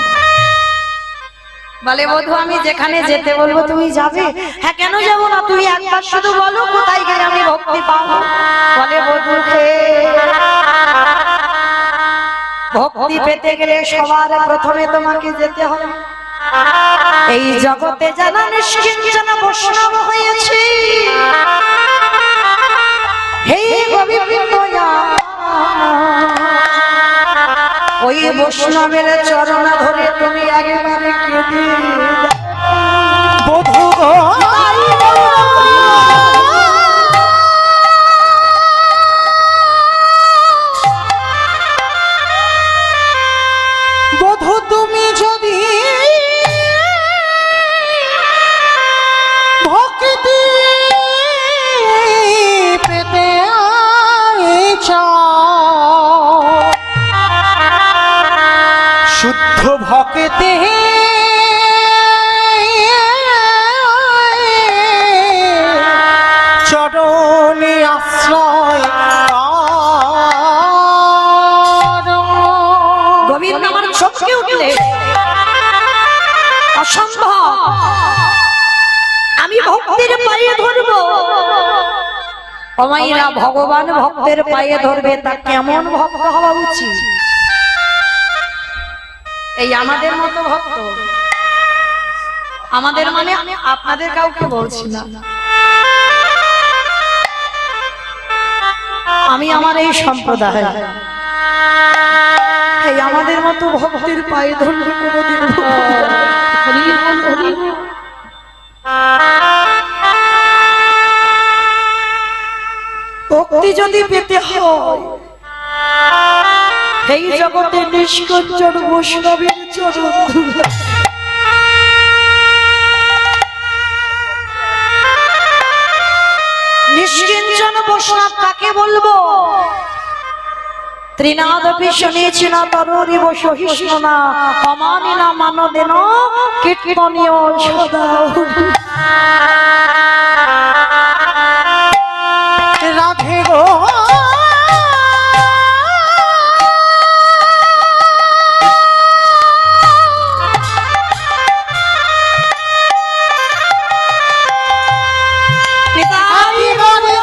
Speaker 1: বলে, বধূ, আমি যেখানে যেতে বলবো তুমি যাবে? হ্যাঁ, কেন যাবো না? তুমি একবার শুধু বলো কোথায় গেলে আমি ভক্তি পাবো। বলে, বধূ, ভক্তি পেতে গেলে সবার প্রথমে তোমাকে যেতে হবে এই জগতে জানা নিষ্কিঞ্চন বৈষ্ণব হয়েছে, হে গোবিন্দ ওই বৈষ্ণবের চরণ ধরে তুমি একেবারে কেঁদে
Speaker 2: বধূ গো বধূ তুমি যদি ভক্তি পেতে চাও, শুদ্ধ ভক্তি চরণে আশ্রয়
Speaker 1: গোবিন্দ আমার চমকে উঠলে অসম্ভব, আমি ভক্তির পায়ে ধরবো। অমাইরা ভগবান ভক্তের পায়ে ধরবে, তা কেমন ভক্ত হওয়া উচিত? এই আমাদের মতো ভক্ত, আমাদের মানে আপনাদের কাউকে বলছি না, আমি আমার এই সম্প্রদায়, এই আমাদের মতো ভক্তের পায়ে ধরলে কোনোদিন ভক্তি যদি পেতে হয়, এই জগতে নিষ্কঞ্চন বৈষ্ণবের চরণ ধুলা। নিষ্কিঞ্চন বৈষ্ণব কাকে বলবো? ত্রিনাদপি শুনেছিল তরুরিব সহিষ্ণু না অমানি না মানদেন কীর্তনীয় সদা।
Speaker 2: রাধে গো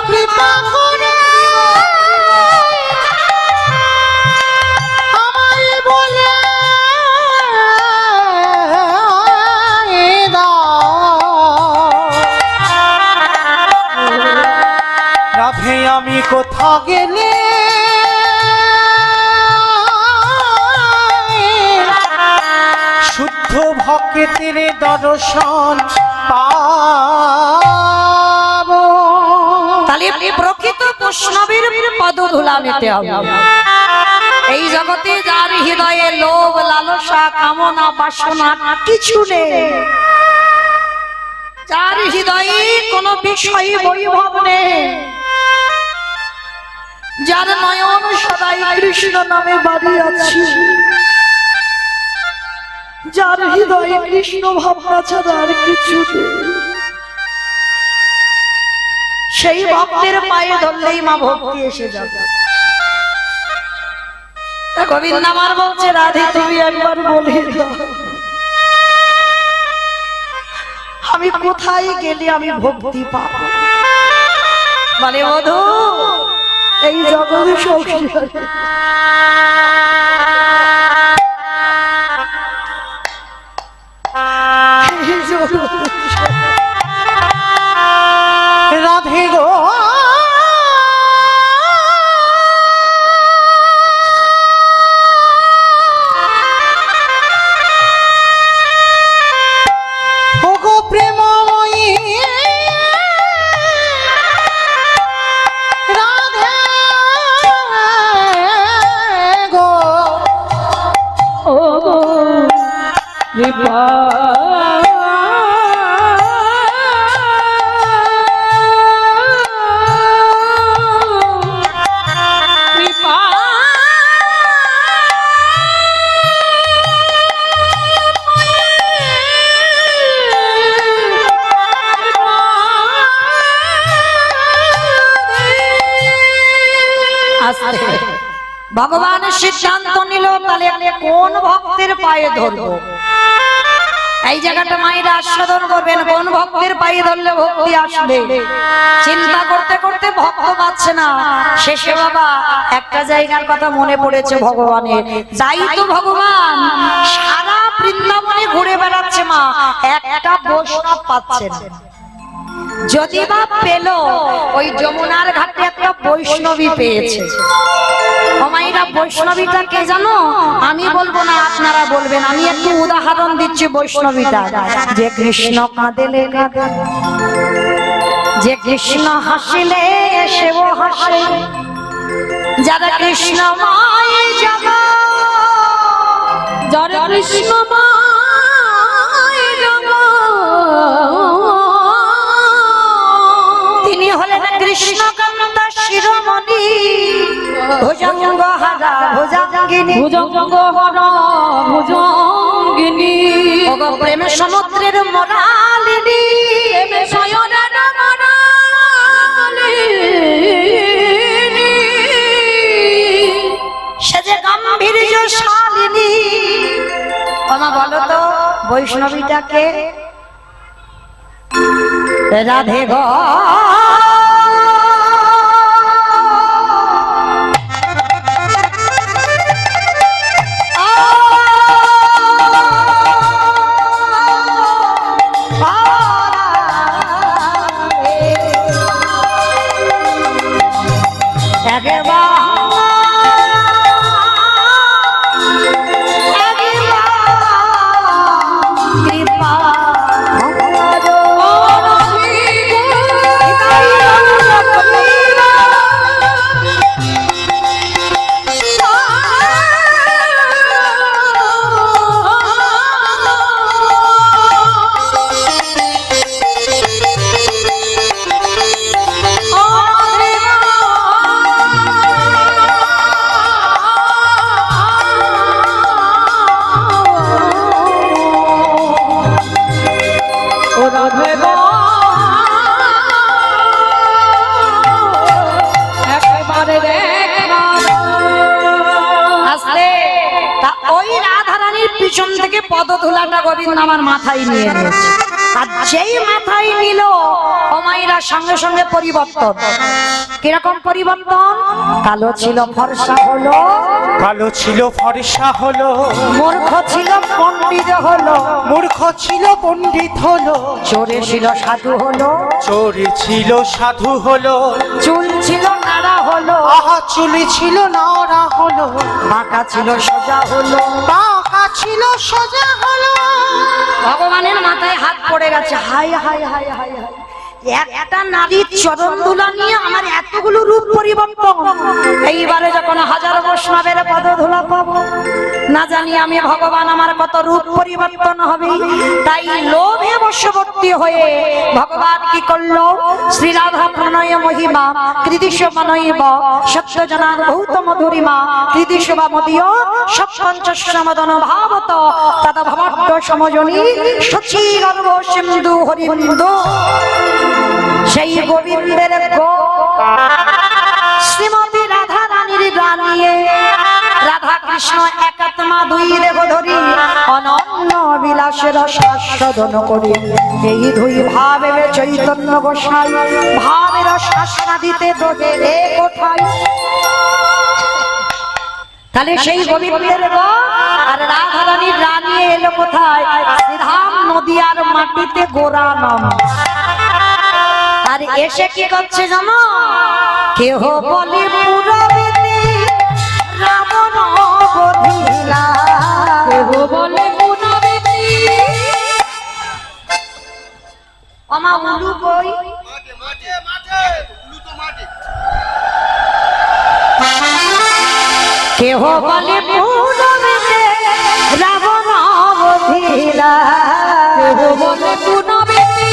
Speaker 2: কৃপা করে আমায় বলে রাধে আমি কোথা গেলে শুদ্ধ ভক্তের দর্শন পাবো।
Speaker 1: তাহলে প্রকৃত বৈষ্ণবের পদধূলা নিতে হবে। এই জগতে যার হৃদয়ে লোভ লালসা কামনা বাসনা কিছু নেই, যার হৃদয়ে কোনো বিষয় বৈভব নেই, যার নয়ন সদাই কৃষ্ণ নামে বাড়ি আছে, যার হৃদয়ে কৃষ্ণ ভাবনা ছাড়া আর কিছু নেই, সেই ভক্তের পায়ে ধরলেই মা ভক্তি এসে যাবে। গোবিন্দ আমার বলছে, রাধে তুমি একবার বলে দাও আমি কোথায় গেলে আমি ভক্তি পাবো। মানে বধূ এই জগতে সংসারে
Speaker 2: রাধে গো ওগো প্রেমময়ী রাধে গো
Speaker 1: ও কৃপা ভগবান সিদ্ধান্ত নিল, তাহলে কোন ভক্তের পায়ে ধরবো। এই জায়গাটা মায়েরা আস্বাদন করবেন, কোন ভক্তের পায়ে ধরলে ভক্তি আসবে। চিন্তা করতে করতে ভক্ত পাচ্ছে না, শেষে বাবা একটা জায়গার কথা মনে পড়েছে ভগবানের। যাই তো ভগবান সারা বৃন্দাবনে ঘুরে বেড়াচ্ছে একটা বৈষ্ণব পাচ্ছেন, যদি বা পেল ওই যমুনার ঘাটে একটা বৈষ্ণবী পেয়েছে। মায়েরা বৈষ্ণবীটা কে জানো? আমি বলবো না, আপনারা বলবেন। আমি একটু উদাহরণ দিচ্ছি বৈষ্ণবীটা। যে কৃষ্ণ কাঁদেলে কাঁদে, যে কৃষ্ণ হাসিলে সেও হাসে, যারা কৃষ্ণ মায়ে জানা, যারা কৃষ্ণ মায়ে জানা, তিনি হলেন কৃষ্ণকান্তা শিরোমণি, ভুজঙ্গ হারা ভুজঙ্গিনী, ভুজঙ্গ হারা ভুজঙ্গিনী, ওগো প্রেম সমুদ্রের মোরালিনী, প্রেম সায়নের মোরালিনী, সে যে গাম্ভীর্যশালিনী। ওমা বলো তো বৈষ্ণবীটাকে? রাধে গো পিছন থেকে পদধূলাটা গোবিন্দ আমার মাথায় নিয়ে নিয়েছে। আর যেই মাথায় নিল ওমাইরা সঙ্গে সঙ্গে পরিবর্তন। কিরকম পরিবর্তন? কালো ছিল ফর্সা হলো,
Speaker 2: কালো ছিল ফর্সা হলো,
Speaker 1: মূর্খ ছিল পণ্ডিত হলো,
Speaker 2: মূর্খ ছিল পণ্ডিত হলো,
Speaker 1: চোরে ছিল সাধু হলো,
Speaker 2: চোরে ছিল সাধু হলো,
Speaker 1: চুল ছিল নাড়া হলো,
Speaker 2: আহা চুলি ছিল নাড়া হলো,
Speaker 1: বাঁকা ছিল সোজা হলো,
Speaker 2: বাঁকা ছিল সোজা হলো।
Speaker 1: ভগবানের মাথায় হাত পড়ে গেছে। High high high high high, একটা নারীর চরণ দুলা নিয়ে আমার এতগুলো রূপ পরিবর্তন। এইবারে যখন হাজার বৈষ্ণবের পদধূলা পাবো, না জানি আমি ভগবান আমার কত রূপ পরিবর্তন হবে। তাই লোভে বশবর্তী হয়ে ভগবান কি করলো? শ্রী রাধা প্রণয় মহিমা কৃদিশ মনৈব সত্য জনার ভৌত মধুরিমা কৃদিশ বা মদীয় সৎপঞ্চমদন ভাবত তদ ভবড্ড সমজনী সচি গর্ভ সিন্ধু হরিবন্ধু। সেই গোবিন্দের গো শ্রীমতী রাধা রানীর গানিয়ে রাধা কৃষ্ণ একাত্মা দুই দেহ ধরি অনন্য বিলাসের শাসন করি। এই দুই ভাবে চৈতন্য গোসাই ভাবের শাসনা দিতে দোহে রে কোথায়। তাহলে সেই গোবিন্দের গো আর রাধা রানীর রানিয়ে এলো কোথায়? শ্রীধাম নদিয়ার মাটিতে গোরা নাম। আর এসে কি করছে জানো? কেহ বলে পুরবেতে রাবণ বধিলা, কেহ বলে পুরবেতে আমা উলু কই মাঠে মাঠে উলু তো মাঠে। কেহ বলে পুরবেতে রাবণ বধিলা, কেহ বলে পুরবেতে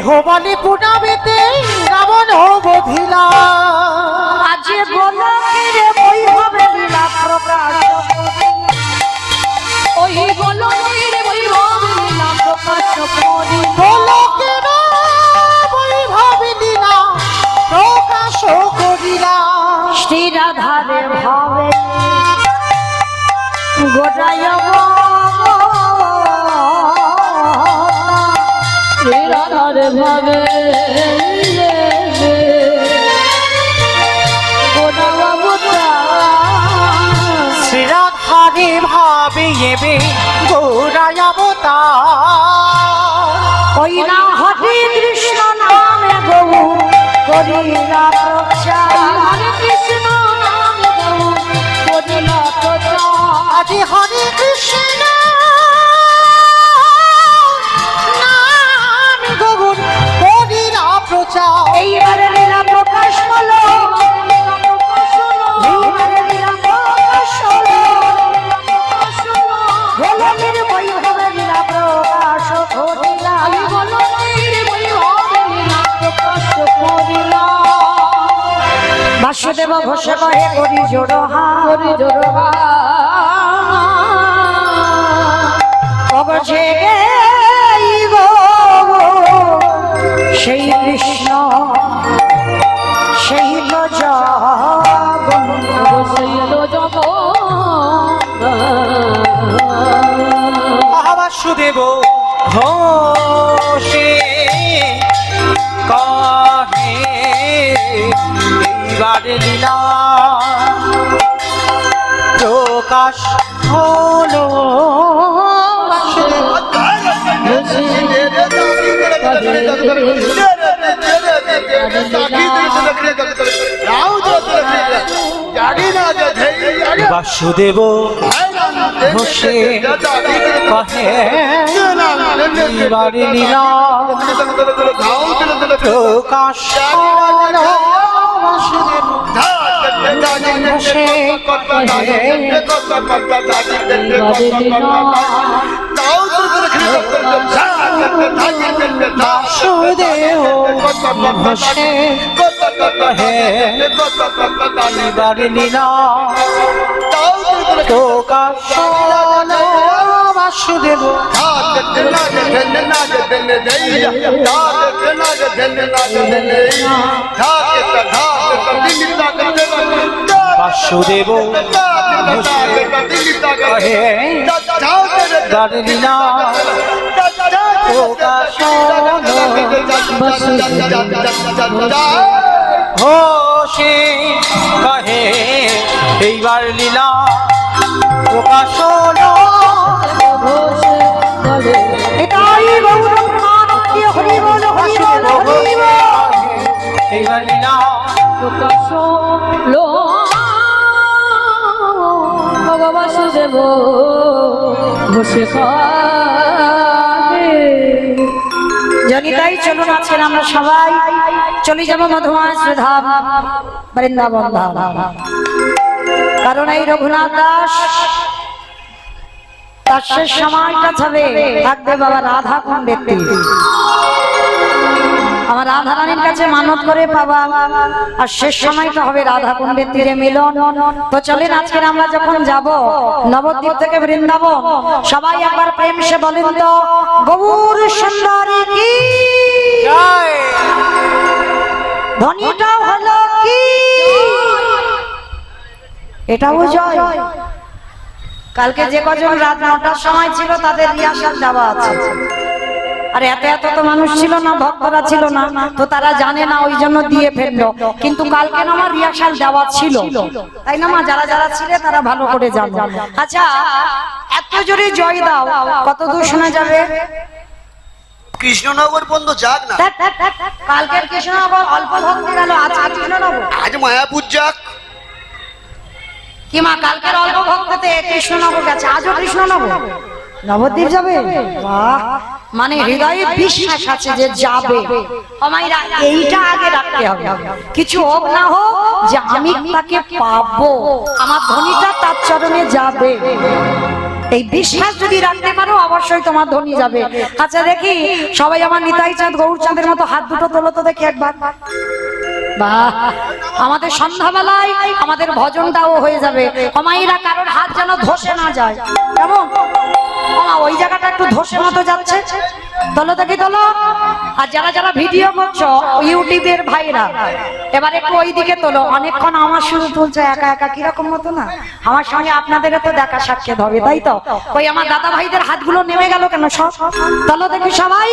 Speaker 2: কেহ বলে পুনাবেতে রাবণ বধিলা।
Speaker 1: আজ গোলকের বৈভবে লীলা প্রকাশ, ওই গোলকের বৈভবে লীলা প্রকাশ করি।
Speaker 2: গোলকের বৈভবে লীলা প্রকাশ করিলা।
Speaker 1: শ্রী রাধারে ভাবে গোটায় শ্রী রাধারে ভাবে
Speaker 2: শ্রীরাধারে ভাবে এবে গোরায় অবতার।
Speaker 1: ওই না হরে কৃষ্ণ নামে গৌ করিলা প্রচার। হরে কৃষ্ণ নামে গৌ করিলা প্রচার।
Speaker 2: আজি হরে কৃষ্ণ নাম গৌর করিলা প্রচার।
Speaker 1: এইবারে লীলা প্রকাশ হলো, এইবারে লীলা প্রকাশ হলো। গোলকের বৈভবে লীলা প্রকাশ করিলা। গোলকের বৈভবে লীলা প্রকাশ করিলা। বাসুদেব ঘোষে কহে করি জোড়ো হাত, করি জোড়ো হাত। অগছে গো সেই কৃষ্ণ, সেই তো জগন্নাথ, সেই তো জগন্নাথ।
Speaker 2: বাসুদেব ঘোষে কহে এইবারে লীলা প্রকাশ হলো। বাসুদেব ঘোষে কহে এইবারে লীলা প্রকাশ হলো। বাসুদেব ঘোষে কহে বাসুদেব ঘোষে কহে এইবারে লীলা প্রকাশ হলো। বাসুদেব বাসুদেব কহে এইবারে লীলা প্রকাশ হলো। ঘোষে কহে এইবার লীলা প্রকাশ হলো।
Speaker 1: এটাই গৌর প্রেমানন্দে হরি বল, হরি বল, হরি বল।
Speaker 2: এইবার লীলা
Speaker 1: প্রকাশ হলো। বাসুদেব ঘোষে জানি তাই চলুন আজকে আমরা সবাই চলে যাবো মধুময় শ্রীধাম বৃন্দাবন ধাম। কারণ এই রঘুনাথ দাস তার শেষ সময়টা থাকবে বাবা রাধা কুণ্ডের তীরে। আমার রাধা রানীর কাছে মানত করে বাবা, আর শেষ সময়টা হবে রাধা কুণ্ডের তীরে মিলন। তো চলেন আজকে আমরা যখন যাব নবদ্বীপ থেকে বৃন্দাবন, সবাই একবার প্রেম সে বলেন তো গৌর সুন্দরী কি
Speaker 2: জয়।
Speaker 1: ধ্বনিটা হলো কি, এটাও জয়। কালকে যে কজন রাত 9টার সময় ছিল তাদের রিহার্সাল দেওয়া আছে। আর এত এত তো মানুষ ছিল না, ভক্তরা ছিল না, তো তারা জানে না, ওই জন্য দিয়ে ফেললো। কিন্তু কালকে না আমার রিহার্সাল দেওয়া ছিল, তাই না মা? যারা যারা ছিলে তারা ভালো করে জানো। আচ্ছা, এত জোরে জয় দাও, কত দূর শোনা যাবে?
Speaker 3: কৃষ্ণনগর পর্যন্ত যাক না।
Speaker 1: কালকের কৃষ্ণনগর অল্প ভক্তি গেল, আজ কৃষ্ণনগর
Speaker 3: আজ মায়াপুর যাক।
Speaker 1: কি মা, কালকের অল্প ভক্ততে কৃষ্ণনগর গেছে, আজও কৃষ্ণনগর নবদ্বীপ যাবে? বাহ, মানে হৃদয়ে বিশ্বাস আছে যে যাবে। আমাইরা এইটা আগে রাখতে হবে, কিছু হোক না হোক যে আমি তাকে পাবো, আমার ধ্বনিটা তার চরণে যাবে। এই বিশ্বাস যদি রাখতে পারো অবশ্যই তোমার ধনী যাবে। আচ্ছা দেখি সবাই আমার নিতাই চাঁদ গৌরচাঁদের মতো হাত দুটো তোলো তো দেখি একবার। বাহ, আমাদের সন্ধ্যাবেলায় আমাদের ভজনটাও হয়ে যাবে। অমাইরা কারোর হাত যেন ধসে না যায়, কেমন? ওই জায়গাটা একটু ধসে মতো যাচ্ছে, তোলো দেখি তোলো। আর যারা যারা ভিডিও করছো ইউটিউবের ভাইরা এবার একটু ওই দিকে তোলো। অনেকক্ষণ আমার শুধু তুলছে একা একা, কিরকম মতো না? আমার সঙ্গে আপনাদেরও তো দেখা সাক্ষাৎ হবে, তাই তো? ওই আমার দাদা ভাইদের হাতগুলো নেমে গেল কেন? সব তোলো দেখি সবাই।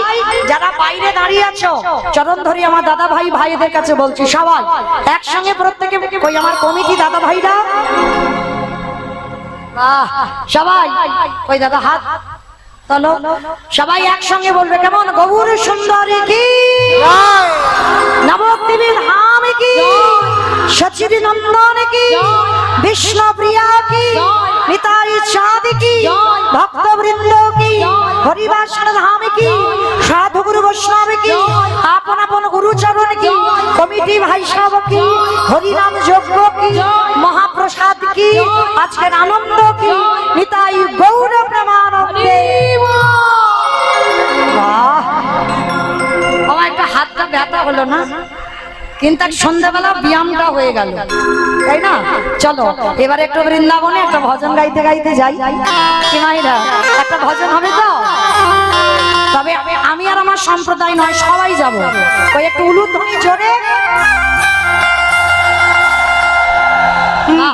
Speaker 1: যারা বাইরে দাঁড়িয়ে আছো চরণ ধরি আমার দাদা ভাই ভাইদের কাছে বলছি, সবাই একসঙ্গে প্রত্যেকে। ওই আমার কমিটি দাদা ভাইরা, বাহ, সবাই ওই দাদা হাত তোলো। সবাই একসঙ্গে বলবে কেমন? গৌর সুন্দরী কি, নবদ্বীপের ধাম কি, সচিব নন্দন কি, বিষ্ণু প্রিয়া কি, নিতাই চাঁদ কি, ভক্তবৃন্দ কি, হরিবাসন ধাম কি, সাধু গুরু বৈষ্ণব কি, আপন আপন গুরুচরণ কি, কমিটি ভাই সব কি, হরিনাম যজ্ঞ কি, মহাপ্রসাদ কি, আজকের আনন্দ কি, নিতাই গৌর প্রেমানন্দে। বাহ, আমার একটা হাতটা ব্যথা হলো না, কিন্তু সন্ধ্যাবেলা ব্যায়ামটা হয়ে গেল, তাই না? চলো এবার একটু বৃন্দাবনে একটা ভজন গাইতে গাইতে যাই। কি মাইরা, একটা ভজন হবে তো? তবে আমি আর আমার সম্প্রদায় নয়, সবাই যাব। ওই একটু উলুধ্বনি জোরে।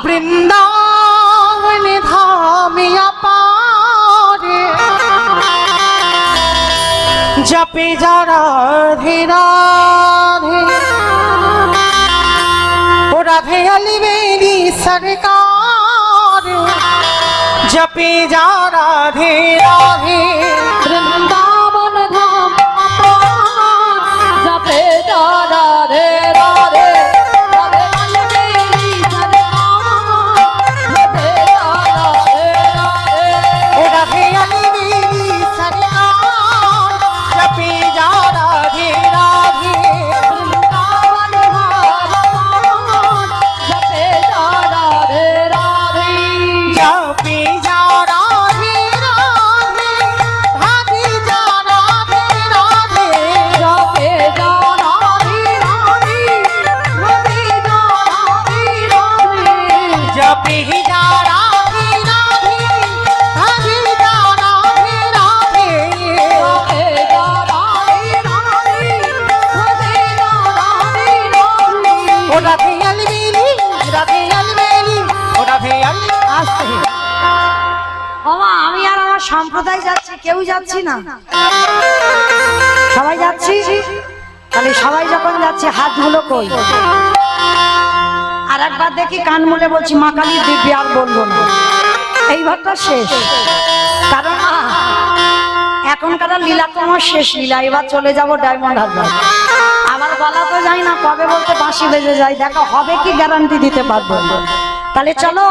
Speaker 2: বৃন্দাবনে ধামিয়া পারে জপে যারা রাধে রাধে, ও রাধে আলি বেরি সরকার জপে যা রাধে রাধে।
Speaker 4: বৃন্দাবন ধাম জপে যা রাধে রাধে, রাধে আলবেলি সরকার জপে যা রাধে রাধে,
Speaker 2: ও রাধে আলি বেরি সরকার জপে যা রাধে রাধে।
Speaker 4: বৃন্দাবন ধাম জপে যা রাধে রাধে,
Speaker 2: জপে যা রাধে রাধে, রাধে যা রাধে রাধে,
Speaker 4: জপে যা রাধে রাধে, রাধে যা রাধে রাধে,
Speaker 2: জপে যা রাধে রাধে, রাধে যা রাধে রাধে।
Speaker 4: জপে যা রাধে রাধে, রাধে যা রাধে রাধে।
Speaker 2: ও রাধে আলবেলি, রাধে আলবেলি, ও রাধে আলবেলি।
Speaker 1: ওমা, আমি আর আমার সম্প্রদায় যাচ্ছি, কেউ যাচ্ছি না, সবাই যাচ্ছি। তাহলে সবাই যখন যাচ্ছে হাতগুলো কই? আর একবার দেখি কান মুলে বলছি, মা কালী দিব্যি আর বলবো না, এই ভাবটা শেষ। কারণ এখনকার লীলা তোমার শেষ লীলা, এবার চলে যাব ডায়মন্ড হারবার। আমার বলা তো যায় না কবে বলতে বাঁশি বেজে যায়, দেখা হবে কি গ্যারান্টি দিতে পারবো না। তাহলে চলো,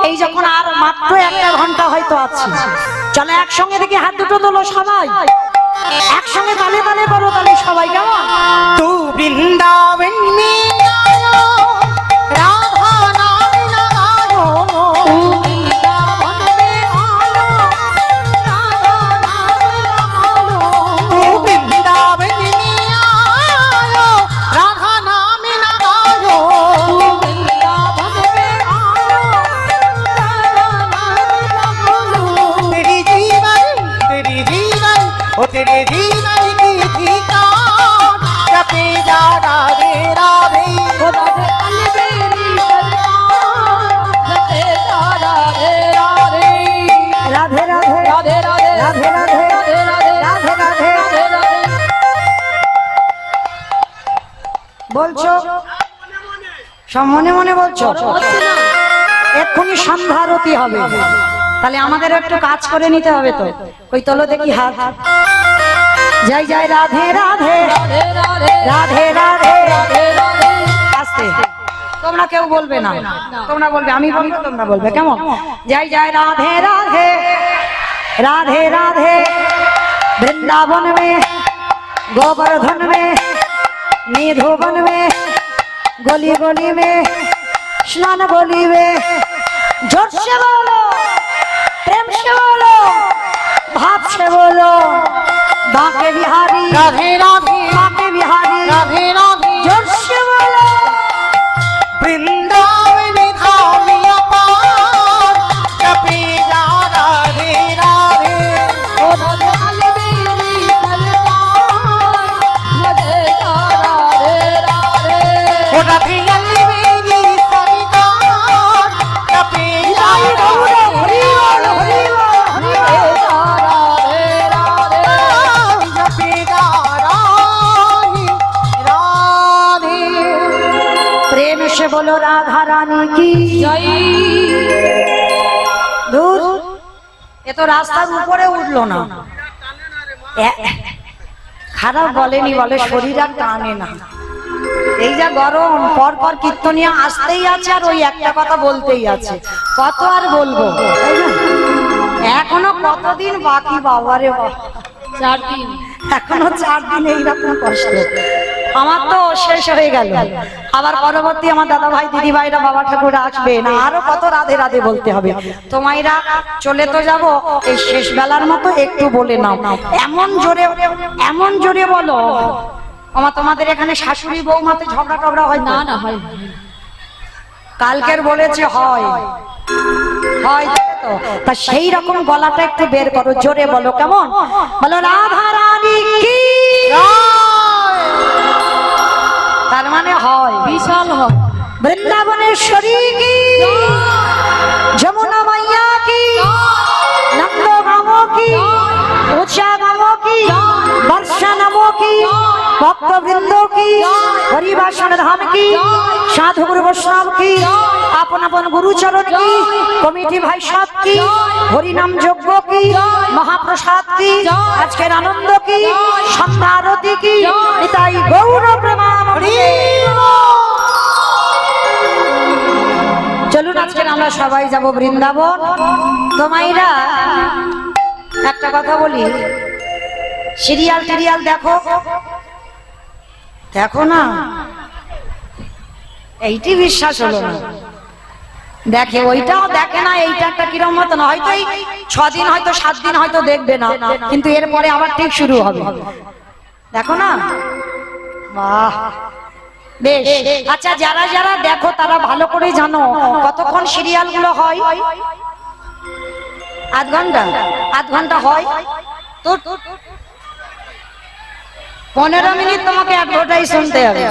Speaker 1: এই যখন আর মাত্র 1 ঘন্টা হয়তো আছে, চলো একসঙ্গে দেখি হাত দুটো তোলো সবাই, একসঙ্গে তালে তালে করো। তাহলে সবাই কেমন?
Speaker 2: তু বৃন্দাবন মে আয়ো, রাধা নাম লাগায়ো।
Speaker 4: বৃন্দাবন মে আলো, রাধা নাম লাগালো।
Speaker 2: তু বৃন্দাবন মে আয়ো, রাধা নাম লাগায়ো।
Speaker 4: বৃন্দাবন মে আলো, রাধা নাম লাগালো।
Speaker 2: तेरी जीवन, ओ तेरे जीवन की ठिकान जपे जा राधे राधे।
Speaker 4: राधे अलबेली सरकार जपे जा राधे राधे,
Speaker 1: রাধে রাধে
Speaker 4: राधे राधे,
Speaker 1: রাধে রাধে
Speaker 4: राधे राधे,
Speaker 1: রাধে রাধে
Speaker 4: राधे राधे।
Speaker 1: বলছো সব মনে মনে বলছো?
Speaker 4: হচ্ছে না?
Speaker 1: এক্ষুনি সন্ধ্যা আরতি হবে, তাহলে আমাদের একটু কাজ করে নিতে হবে তো। ওই তোলো দেখি হাত। জয় জয় রাধে রাধে,
Speaker 4: राधे राधे,
Speaker 1: রাধে রাধে।
Speaker 4: राधे राधे।
Speaker 1: আস্তে, তোমরা কেউ বলবে না, তোমরা বলবে, আমি বলবো তোমরা বলবে, কেমন? জয় জয় রাধে রাধে, राधे राधे। वृंदावन में, गोवर्धन में, निधुवन में, गली गली में, स्नान गली में, जोर से बोलो प्रेम से बोलो, भाव से बोलो, बांके बिहारी
Speaker 2: राधे राधे
Speaker 1: बांके बिहारी
Speaker 2: राधे राधे
Speaker 1: जोर से बोलो।
Speaker 2: वृंदावन धामिया पार जपे जा राधे राधे
Speaker 4: ओ राधे काली मेरी सरकार जपे जा राधे राधे
Speaker 2: ओ राधे अली मेरी सरकार जपे जा
Speaker 1: बोलो, हरि बोल, हरि बोल, हरि
Speaker 4: जपे
Speaker 1: बोल।
Speaker 4: जा राधे राधे
Speaker 2: जपे जा राधे राधे
Speaker 1: प्रेम से बोलो राधा रानी की
Speaker 4: जय
Speaker 1: दूर। এ তো রাস্তার উপরে উঠলো না, খারাপ বলেনি, বলে শরীর আর টানে না। এই যা গরম, পর পর কীর্তনিয়া আসতেই আছে আর ওই একটা কথা বলতেই আছে, কত আর বলবো, তাই না? এখনো কতদিন বাকি বাবারে বাবা,
Speaker 4: 4 দিন
Speaker 1: এখনো 4 দিন এইরকম কষ্ট। আমার তো শেষ হয়ে গেল, আবার পরবর্তী আমার দাদা ভাই দিদি ভাইরা বাবা ঠাকুর আসবে না, আরো কত রাধে রাধে বলতে হবে। তোমাইরা চলে তো যাব, এই শেষ বেলার মতো একটু বলে নাও, এমন জোরে বলো। আমার তোমাদের এখানে শাশুড়ি বৌমাতে ঝগড়া টগড়া হয়
Speaker 4: না
Speaker 1: না?
Speaker 4: না হয়
Speaker 1: কালকের বলেছে হয় হয় তো, তা সেই রকম গলাটা একটু বের করো, জোরে বলো, কেমন বলো? রাধা রানী কি, তার মানে হয়।
Speaker 4: বিশাল হয়
Speaker 1: বৃন্দাবনেশ্বরী কি, যমুনা মাইয়া কি, নন্দ গামো কি, উষা গামো কি, বর্ষা নামো কি, ভক্তবৃন্দ কি, হরিবাসন ধাম কি, সাধু গুরু বৈষ্ণব কি, আপন আপন গুরুচরণ কি, কমিটি ভাই সব কি, হরিনাম যজ্ঞ কি, মহাপ্রসাদ কি, আজকের আনন্দ কি, সন্ধ্যা আরতি কি, নিতাই গৌর প্রেমানন্দে। চলুন আজকে আমরা সবাই যাব বৃন্দাবন। তোমাইরা একটা কথা বলি, সিরিয়াল টিরিয়াল দেখো দেখো না? এইটি বিশ্বাস হলো না, দেখে ওইটাও দেখে না, এইটা একটা কিরম মতো না, হয়তো এই 6 দিন হয়তো 7 দিন হয়তো দেখবে না, কিন্তু এরপরে আবার ঠিক শুরু হবে, দেখো না? বাহ, বেশ। আচ্ছা, যারা যারা দেখো তারা ভালো করে জানো কতক্ষণ সিরিয়াল গুলো হয়? আধ ঘন্টা হয় তো। 15 মিনিট তোমাকে এতটাই শুনতে হবে।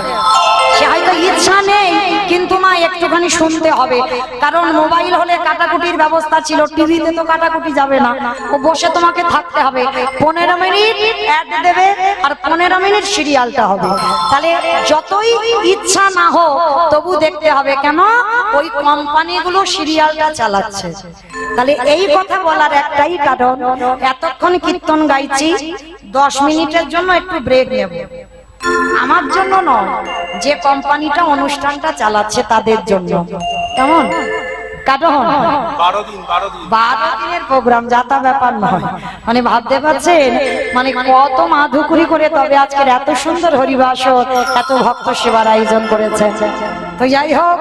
Speaker 1: সে হয়তো ইচ্ছা নেই, কিন্তু না একটুখানি শুনতে হবে, কারণ মোবাইল হলে কাটাকুটির ব্যবস্থা ছিল, টিভিতে তো কাটাকুটি যাবে না, ও বসে তোমাকে থাকতে হবে। 15 মিনিট অ্যাড দেবে আর 15 মিনিট সিরিয়ালটা হবে। তাহলে যতই ইচ্ছা না হোক তবু দেখতে হবে, কেন? ওই কোম্পানিগুলো সিরিয়ালটা চালাচ্ছে। তাহলে এই কথা বলার একটাই কারণ, এতক্ষণ কীর্তন গাইছি, 10 মিনিটের জন্য একটু ব্রেক নেব, আমার জন্য নয়, যে কোম্পানিটা অনুষ্ঠানটা চালাচ্ছে তাদের জন্য। কেমন? কারণ 12 দিনের প্রোগ্রাম, যাতা ব্যাপার নয়। মানে ভাবতে পারছেন, মানে কত মাধুকুরি করে তবে আজকের এত সুন্দর হরিবাসর, এত ভক্ত সেবার আয়োজন করেছেন। তো যাই হোক,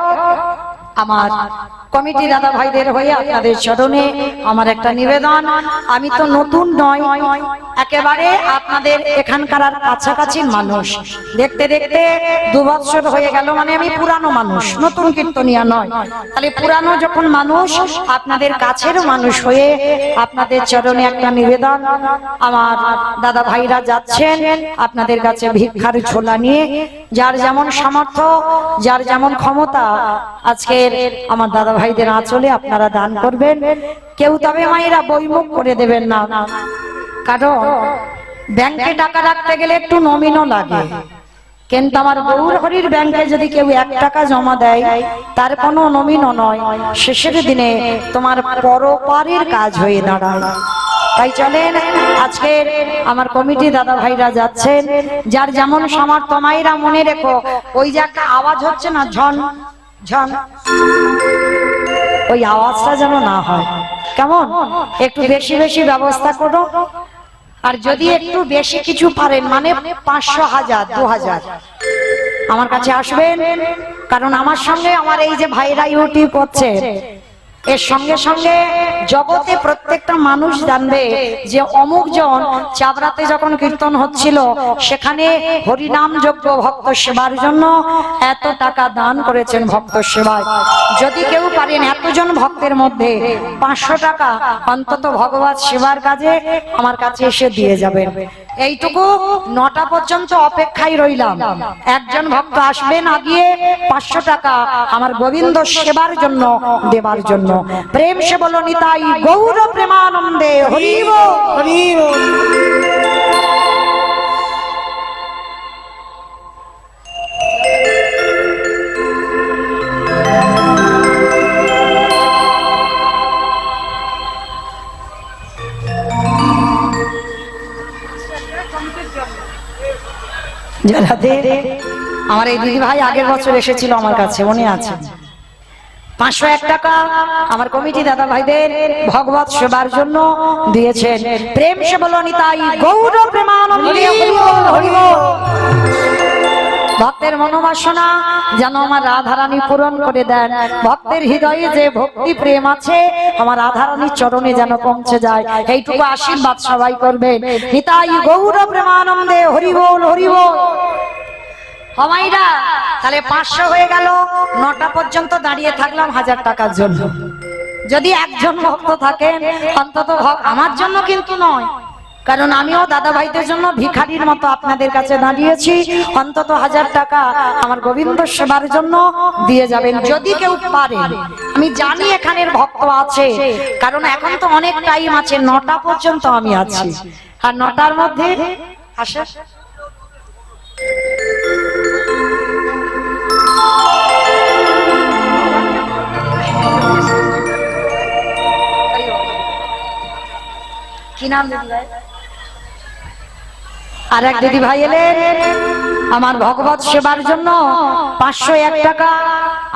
Speaker 1: আমার কমিটি দাদা ভাইদের হয়ে আপনাদের চরণে আমার একটা নিবেদন, আমি তো নতুন নয়, একেবারে আপনাদের এখানকার আর কাছাকাছি মানুষ। দেখতে দেখতে 2 বছর হয়ে গেল, মানে আমি পুরানো মানুষ, নতুন কীর্তনিয়া নয়। তাহলে পুরানো যখন মানুষ, আপনাদের কাছের মানুষ হয়ে আপনাদের চরণে একটা নিবেদন। আমার দাদা ভাইরা যাচ্ছেন আপনাদের কাছে ভিক্ষার ঝোলা নিয়ে, যার যেমন সামর্থ্য, যার যেমন ক্ষমতা, আজকের আমার দাদা ভাইদের আঁচলে আপনারা দান করবেন। কেউ তবে মায়েরা বইমুখ করে দেবেন না, কারণ ব্যাংকে টাকা রাখতে গেলে একটু নমিনও লাগে, কিন্তু আমার গৌর হরির ব্যাংকে যদি কেউ 1 টাকা জমা দেয়, তার কোনো নমিনও নয়, শেষের দিনে তোমার পরপারের কাজ হয়ে দাঁড়ায়। তাই চলেন, আজকের আমার কমিটি দাদা ভাইরা যাচ্ছেন, যার যেমন সামর্থ্য। মায়েরা মনে রেখো, ওই যে একটা আওয়াজ হচ্ছে না, ঝন ঝন, ওই আওয়াজটা যেন না হয়, কেমন? একটু বেশি বেশি ব্যবস্থা করো। আর যদি একটু বেশি কিছু পারেন, মানে 500, 1000, 2000 আমার কাছে আসবেন, কারণ আমার সঙ্গে আমার এই যে ভাইরা ইউটিউব করছে, এর সঙ্গে সঙ্গে জগতে প্রত্যেকটা মানুষ জানবে যে অমুক জন চাবড়াতে যখন কীর্তন হচ্ছিল সেখানে হরিনাম যজ্ঞ ভক্ত সেবার জন্য এত টাকা দান করেছেন ভক্ত সেবায়। যদি কেউ পারেন এতজন ভক্তের মধ্যে 500 টাকা অন্তত ভগবত সেবার কাজে আমার কাছে এসে দিয়ে যাবেন। এইটুকু 9টা পর্যন্ত অপেক্ষায় রইলাম। একজন ভক্ত আসবেন আগিয়ে 500 টাকা আমার গোবিন্দ সেবার জন্য দেবার জন্য। প্রেম সে বলো নিতাই গৌর প্রেমানন্দে হরি বল।
Speaker 2: হরি বল।
Speaker 1: রাধে। আমার এই দিদি ভাই আগের বছর এসেছিল আমার কাছে, মনে আছে। 501 টাকা আমার কমিটি দাদা ভাইদের ভগবত সেবার জন্য দিয়েছেন। প্রেম সে বলো নিতাই গৌর প্রেমানন্দে হরি বল, হরি বল। ভক্তের মনোবাসনা যেন আমার রাধারানী পূরণ করে দেন। ভক্তের হৃদয়ে যে ভক্তি প্রেম আছে আমার রাধারানীর চরণে যেন পৌঁছে যায়, এইটুকু আশীর্বাদ সবাই করবেন। নিতাই গৌর প্রেমানন্দে হরি বল, হরি বল। হমাইরা তাহলে 500 হয়ে গেল। 9টা পর্যন্ত দাঁড়িয়ে থাকলাম 1000 টাকার জন্য। যদি একজন ভক্ত থাকেন অন্তত আমার জন্য কিন্তু নয়, কারণ আমিও দাদা ভাইদের জন্য ভিখারির মতো আপনাদের কাছে দাঁড়িয়েছি। অন্তত 1000 টাকা আমার গোবিন্দ সেবার জন্য দিয়ে যাবেন যদি কেউ পারেন। আমি জানি এখানের ভক্ত আছে, কারণ এখন তো অনেক টাইম আছে, 9টা পর্যন্ত আমি আছি। আর 9টার মধ্যে আসে কি নাম দিদি? আর এক দিদি ভাই এলেন আমার ভগবত সেবার জন্য 501 টাকা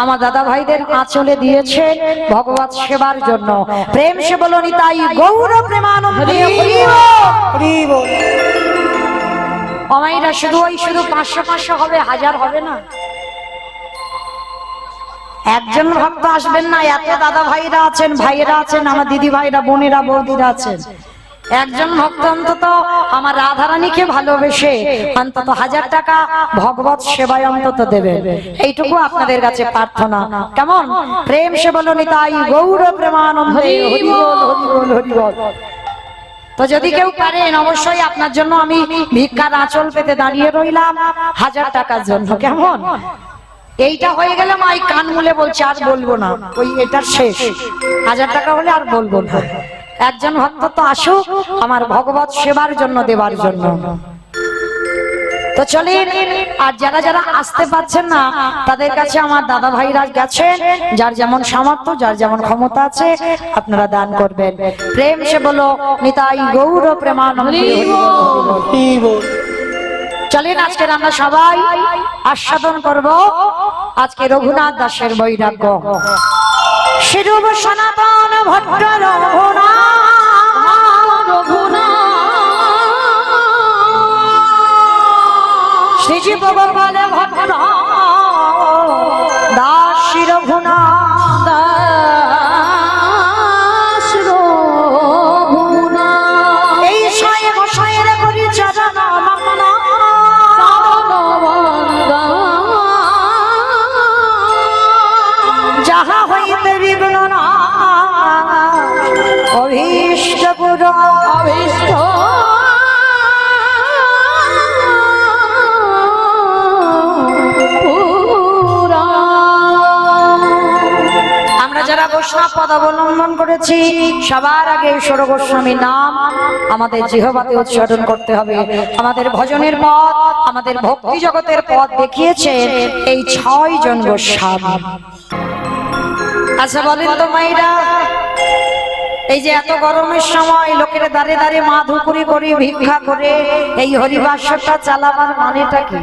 Speaker 1: আমার দাদা ভাইদের আঁচলে দিয়েছেন ভগবত সেবার জন্য। প্রেম সে বলো নিতাই গৌর প্রেমানন্দে হরি বল,
Speaker 2: হরি বল।
Speaker 1: অমাইরা শুধু 500 হবে, 1000 হবে না। একজন ভক্ত আসবেন না, এত দাদা ভাইরা আছেন, ভাইয়েরা আছেন, আমার দিদি ভাইরা, বোনেরা, বৌদিরা আছেন। একজন ভক্ত অন্তত আমার রাধারানীকে ভালোবেসে অন্তত 1000 টাকা ভগবত সেবায় অন্তত দেবে, এইটুকু আপনাদের কাছে প্রার্থনা। কেমন? প্রেম সে বলো নিতাই গৌর প্রেমানন্দে হরি বল, হরি বল, হরি বল। তো যদি কেউ পারেন অবশ্যই আপনার জন্য আমি ভিক্ষার আঁচল পেতে দাঁড়িয়ে রইলাম 1000 টাকার জন্য। কেমন? এইটা হয়ে গেলে মাই কান মুলে বলছে আর বলবো না, ওই এটা শেষ। 1000 টাকা হলে আর বলবো না। একজন ভক্ত তো আসুক আমার ভগবত সেবার জন্য দেবার জন্য। তো চলেন, আর যারা যারা আসতে পারছেন না তাদের কাছে আমার দাদা ভাইরা গেছেন, যার যেমন সামর্থ্য, যার যেমন ক্ষমতা আছে আপনারা দান করবেন। প্রেম সে বলো নিতাই গৌর প্রেমানন্দে হরি বল, হরি বল। চলেন আজকে আমরা সবাই আস্বাদন করব আজকে রঘুনাথ দাসের বৈরাগ্য। শিরূপ সনাতন ভট্ট শ্রীজীব গোপাল ভট্ট দাস রঘুনাথ, দাস রঘুনাথ। এই শয়ে গোসাইয়ের পরিচরণ যাহা হইতে বিঘ্ন না অভীষ্ট পুর অভীষ্ট। আমরা যারা বৈষ্ণব পদ অবলম্বন করেছি সবার আগে ঈশ্বর গোস্বামী নাম আমাদের জিহ্বাতে উচ্চারণ করতে হবে। আমাদের ভজনের পথ, আমাদের ভক্তি জগতের পথ দেখিয়েছেন এই 6 জন গোস্বামী। আচ্ছা বলেন তো মাইরা, এই যে এত গরমের সময় লোকের দাঁড়ে দাঁড়ে মা ধুকুরি করে ভিক্ষা করে এই হরিবাসরটা চালাবার মানেটা কি?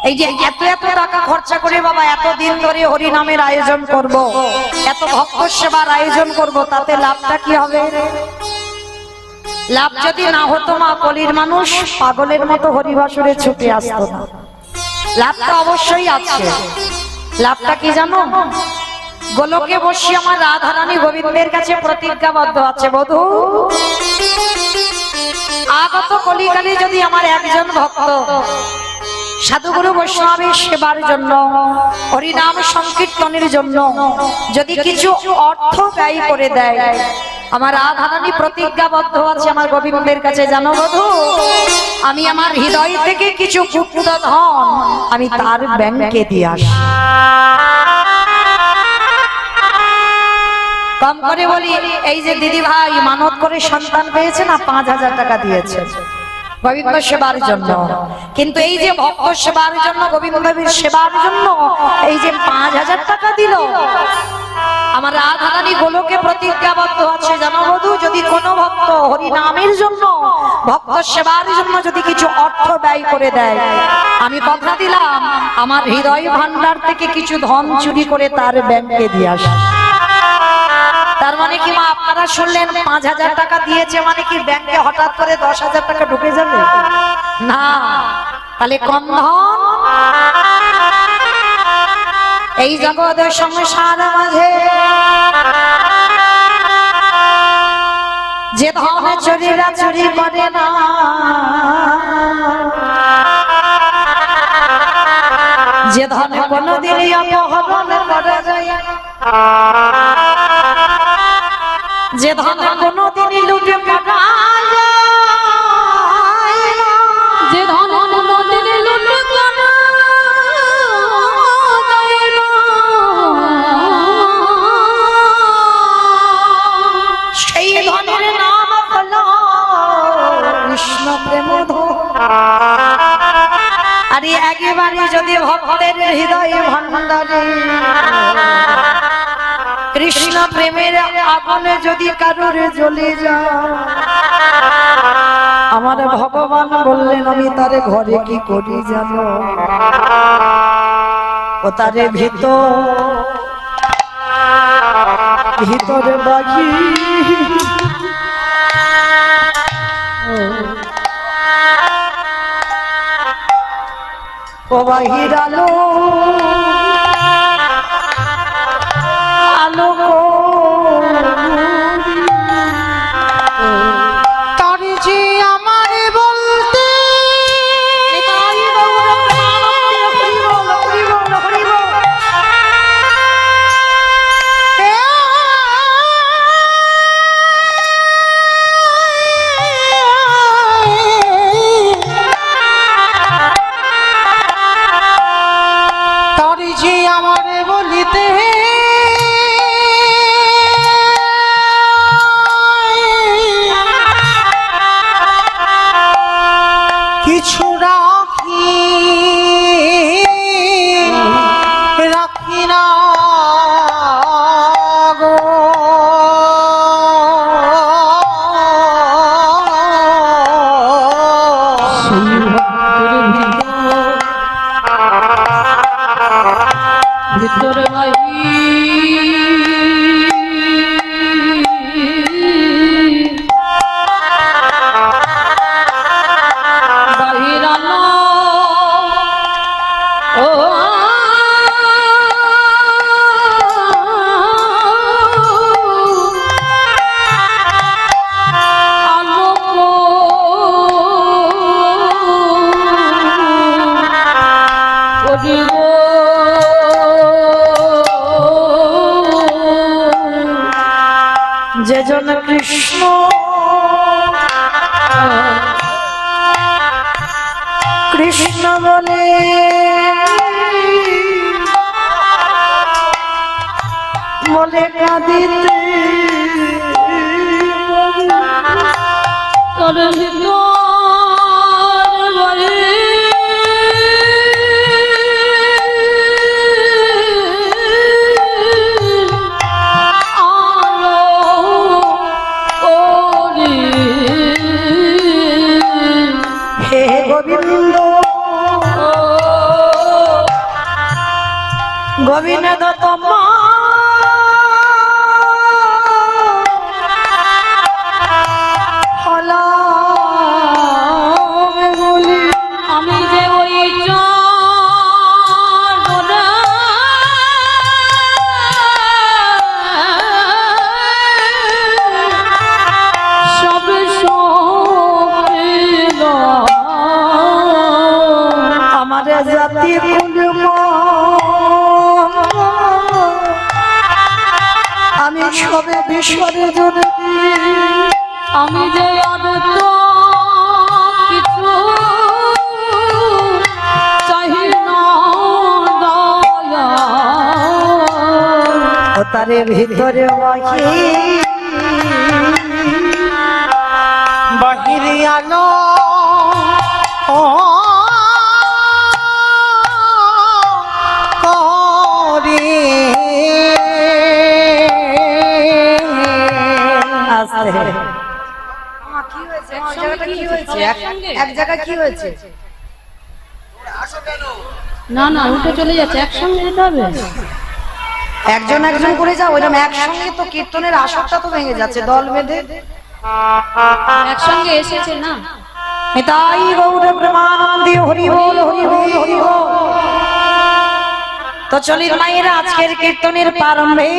Speaker 1: এই যে এত এত টাকা খরচা করে বাবা এত দিন ধরে হরি নামের আয়োজন করব, এত ভক্ত সেবার আয়োজন করব, তাতে লাভটা কি হবে? লাভ যদি না হতো মা, কলির মানুষ পাগলের মতো হরিবাসরে ছুটে আসতো না। লাভটা অবশ্যই আছে। লাভটা কি জানো? গোলকে বসে আমার রাধারানী গোবিন্দের কাছে প্রতিজ্ঞাবদ্ধ আছে, বধূ আগত কলিকালে যদি আমার একজন ভক্ত সাধুগুরু বৈষ্ণবের সেবার জন্য, হরিনাম সংকীর্তনের জন্য যদি কিছু অর্থ ব্যয় করে দেয়, আমার রাধারানী প্রতিজ্ঞাবদ্ধ আছে আমার গোবিন্দের কাছে, জানো বধূ, আমি আমার হৃদয় থেকে কিছু গুপ্ত ধন আমি তার ব্যাংকে দিয়ে আসি। কম করে বলি, এই যে দিদি ভাই মানত করে সন্তান পেয়েছে না, 5,000 টাকা দিয়েছে গোবিন্দ সেবার জন্য, কিন্তু এই যে ভক্ত সেবার জন্য, গোবিন্দ দেবের সেবার জন্য এই যে 5,000 টাকা দিল, আমার রাধারানী গোলকে প্রতিজ্ঞাবদ্ধ আছে, জানো বধূ, যদি কোনো ভক্ত হরি নামের জন্য, ভক্ত সেবার জন্য যদি কিছু অর্থ ব্যয় করে দেয়, আমি কথা দিলাম আমার হৃদয় ভান্ডার থেকে কিছু ধন চুরি করে তার ব্যাংকে দিয়ে আসি। তার মানে কি মা, আপনারা শুনলেন 5,000 টাকা দিয়েছে মানে কি ব্যাংকে হঠাৎ করে 10,000 টাকা ঢুকে যাবে না, তাহলে কম ধন এই জগতের সংসার মাঝে যে ধন চোরেরা চুরি করে না, যে ধন কোনদিনই অপহরণ করা যায় না, যে ধন কোনদিনই লুটে পাওয়া যায় না,
Speaker 4: যে ধন কোনদিন লুটে করা যায় না,
Speaker 1: সেই ধনের নাম হলো কৃষ্ণ প্রেম ধন। আর একেবারে যদি ভক্তের হৃদয়ে ভান্ডারে কৃষ্ণ প্রেমের আগুনে যদি কারোর জ্বলে যায়, আমার ভগবান বললেন আমি তারে ঘরে কি করি জানো, ও তারে ভিতরে বাগি ও বাহির আলো আলো
Speaker 2: তার যে আমার বলতে তার যে আমার বলিতে কিছু রাখি না গো,
Speaker 4: ভিতরে ভাই বাহিরানো ও
Speaker 1: যে জন কৃষ্ণ কৃষ্ণ বলে বলে কাঁদিতে
Speaker 4: তোর ভিতর বলে
Speaker 1: হে গোবিন্দ গোবিন্দ তোমা
Speaker 4: আমি যে ওই চরণে
Speaker 1: সবে বিসর্জন
Speaker 4: আমি যে অদ্ভুত কিছু চাহি না দয়া
Speaker 1: ও তারে ভিতরে
Speaker 2: বাহিরে আলো ও করে
Speaker 1: আসতে কি হয়েছে ওই জায়গাটা কি হয়েছে এক জায়গা কি হয়েছে
Speaker 4: না না উঠে চলে যাচ্ছে একসঙ্গে যেতে হবে
Speaker 1: একজন একজন করে যাও ওইরকম একসঙ্গে তো কীর্তনের আসরটা তো ভেঙে যাচ্ছে দল বেঁধে
Speaker 4: একসঙ্গে এসেছে না
Speaker 1: নিতাই গৌর প্রেমানন্দে হরি বল হরি বল হরি বল। তো চলিত মায়েরা আজকের কীর্তনের প্রারম্ভে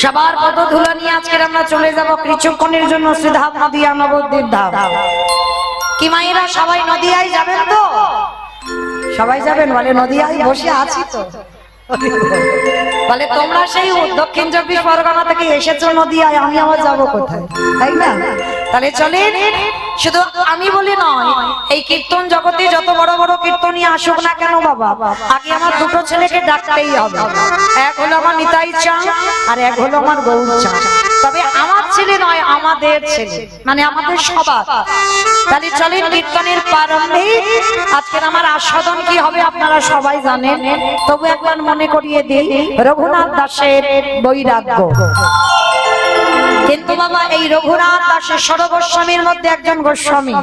Speaker 1: সবার পদধূলা নিয়ে আজকের আমরা চলে যাব কিছুক্ষণের জন্য শ্রীধাম নদিয়া নবদ্বীপ ধাম। কি মায়েরা সবাই নদিয়ায় যাবেন তো? সবাই যাবেন বলে নদিয়ায় বসে আছি তো বলে তোমরা সেই দক্ষিণ 24 পরগনা থেকে এসেছো নদিয়ায়, আমি আবার যাবো কোথায়, তাই না? তাহলে চলেন, শুধু আমি বলি নয়, এই কীর্তন জগতে যত বড় বড় কীর্তনী আসুক না কেন বাবা, আগে আমার দুটো ছেলেকে ডাকতেই হবে। এক হলো আমার নিতাই চাঁদ আর এক হলো আমার গৌর চাঁদ। তবে আমার ছেলে নয়, আমাদের ছেলে, মানে আমাদের সবার। তাহলে চলেন কীর্তনের প্রারম্ভে আজকের আমার আস্বাদন কি হবে আপনারা সবাই জানেন, তবু একবার মনে করিয়ে দিই রঘুনাথ দাসের বৈরাগ্য। কিন্তু বাবা এই রঘুনাথ দাসের ষড়গোস্বামীর মধ্যে একজন গোস্বামী,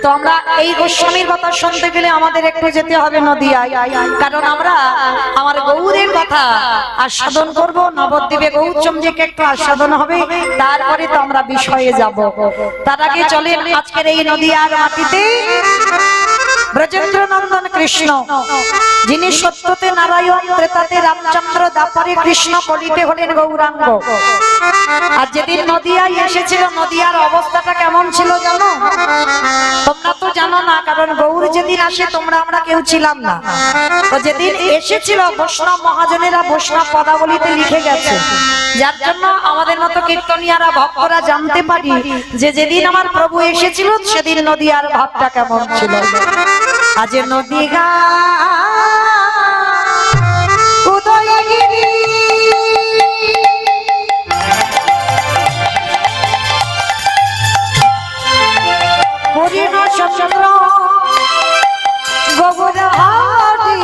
Speaker 1: তো আমরা এই গোস্বামীর কথা শুনতে গেলে আমাদের একটু যেতে হবে নদিয়ায়, কারণ আমরা আমার গৌরের কথা আস্বাদন করব। নবদ্বীপে গৌরচন্দ্রকে একটু আস্বাদন হবে, তারপরে তো আমরা বিষয়ে যাব। তার আগে চলেন আজকের এই নদিয়ার মাটিতে ব্রজেন্দ্র নন্দন কৃষ্ণ, যিনি সত্যতে নারায়ণ, ত্রেতাতে রামচন্দ্র, দ্বাপরে কৃষ্ণ, কলিতে হলেন গৌরাঙ্গ। আর যেদিন নদিয়ায় এসেছিল, নদিয়ার অবস্থাটা কেমন ছিল জানো? তোমরা তো জানো না, কারণ গৌর যেদিন আসে তোমরা আমরা কেউ ছিলাম না। তো যেদিন এসেছিল বৈষ্ণব মহাজনেরা বৈষ্ণব পদাবলীতে লিখে গেছে, যার জন্য আমাদের মতো কীর্তনিয়ারা ভক্তরা জানতে পারি যে যেদিন আমার প্রভু এসেছিল সেদিন নদিয়ার ভাবটা কেমন ছিল। আজ নদিগা উদয়গিরি হরিণ চন্দ্র গোবরহাটি,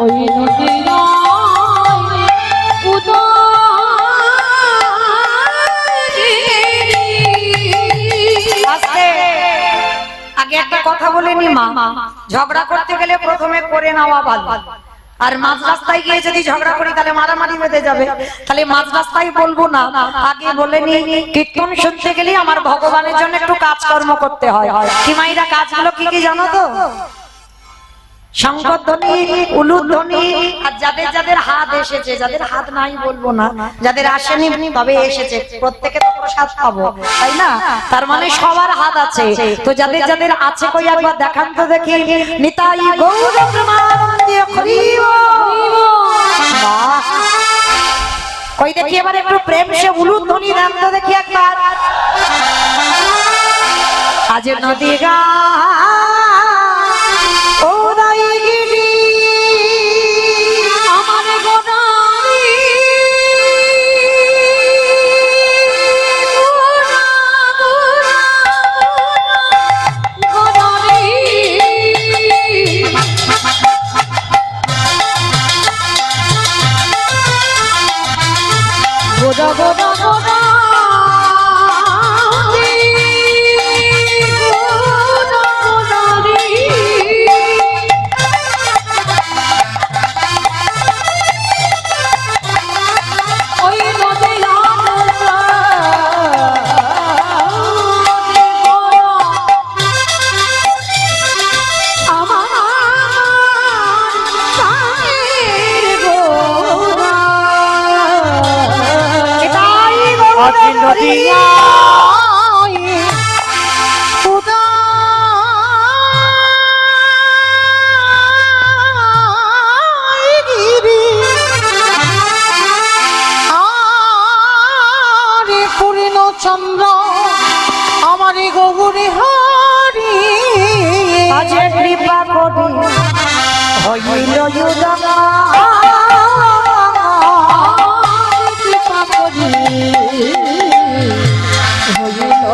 Speaker 4: ওই নদিয়া
Speaker 1: আগে একটা কথা বলে নি মা, ঝগড়া করতে গেলে প্রথমে করে নেওয়া ভালো, আর মাঝ রাস্তায় গিয়ে যদি ঝগড়া করি তাহলে মারামারি বেঁধে যাবে। তাহলে মাঝ রাস্তায় বলবো না, আগে বলে নি কীর্তন শুনতে গেলে আমার ভগবানের জন্য একটু কাজকর্ম করতে হয়। কি মাইরা কাজগুলো কি কি জানো তো? শঙ্করধ্বনি, উলুধ্বনি, আর যাদের যাদের হাত এসেছে, যাদের হাত নাই বলবো না, যাদের আসেনি তবে এসেছে, প্রত্যেকে তো প্রসাদ পাবো, তাই না? তার মানে সবার হাত আছে। তো যাদের যাদের আছে কই একবার দেখান তো দেখি। নিতাই গৌর প্রেমানন্দে হরি বল। বাহ, কই দেখি এবার একটু প্রেম সে উলুধ্বনি দেন তো দেখি একবার। আজ নদিগা উদয়গিরি
Speaker 4: আমার গোনারি গোনারি গোদা গোদা গোদা গোদা গোদা
Speaker 2: গৌরে হরি
Speaker 1: আজ কৃপা করি হইল উদয়
Speaker 4: কৃপা করি হইল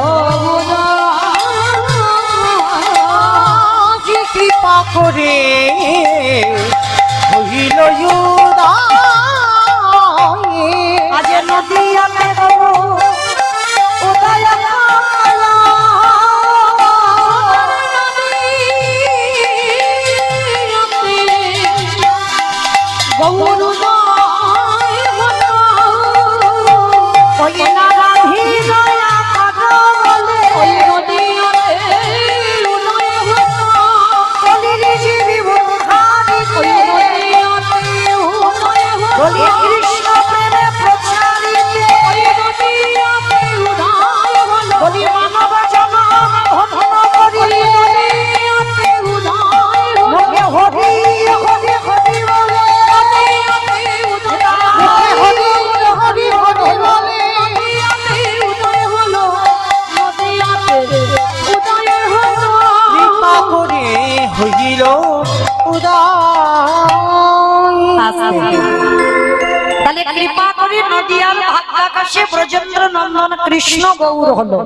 Speaker 2: আজ কৃপা করে হইল উদয়
Speaker 1: আজ নদিয়াতে গো উদয় কালা
Speaker 4: গৌরুদয় হলো
Speaker 1: ওই না রাধি দয়া করো বলে
Speaker 4: ওই নদিয়াতে উদয় হলো
Speaker 1: কলির জীবী বুধারি
Speaker 4: ওই নদিয়াতে উদয় হলো
Speaker 1: বলি কৃষ্ণ প্রেমে প্রচারিতে
Speaker 4: ওই নদিয়াতে উদয় হলো
Speaker 1: বলি মানব জনম ধন্য করি
Speaker 4: ওই নদিয়াতে উদয় হলো
Speaker 1: লোকে হরি হরি হরি বলে
Speaker 4: নদিয়াতে উদয়
Speaker 2: হরি হরি হরি বলে
Speaker 4: নদিয়াতে উদয় হলো নদিয়াতে উদয় হলো
Speaker 2: কৃপা করে হইল উদয়
Speaker 1: তাহলে কৃপা করে নদিয়ার ভাগ্যাকাশে ব্রজেন্দ্র নন্দন কৃষ্ণ গৌর হলো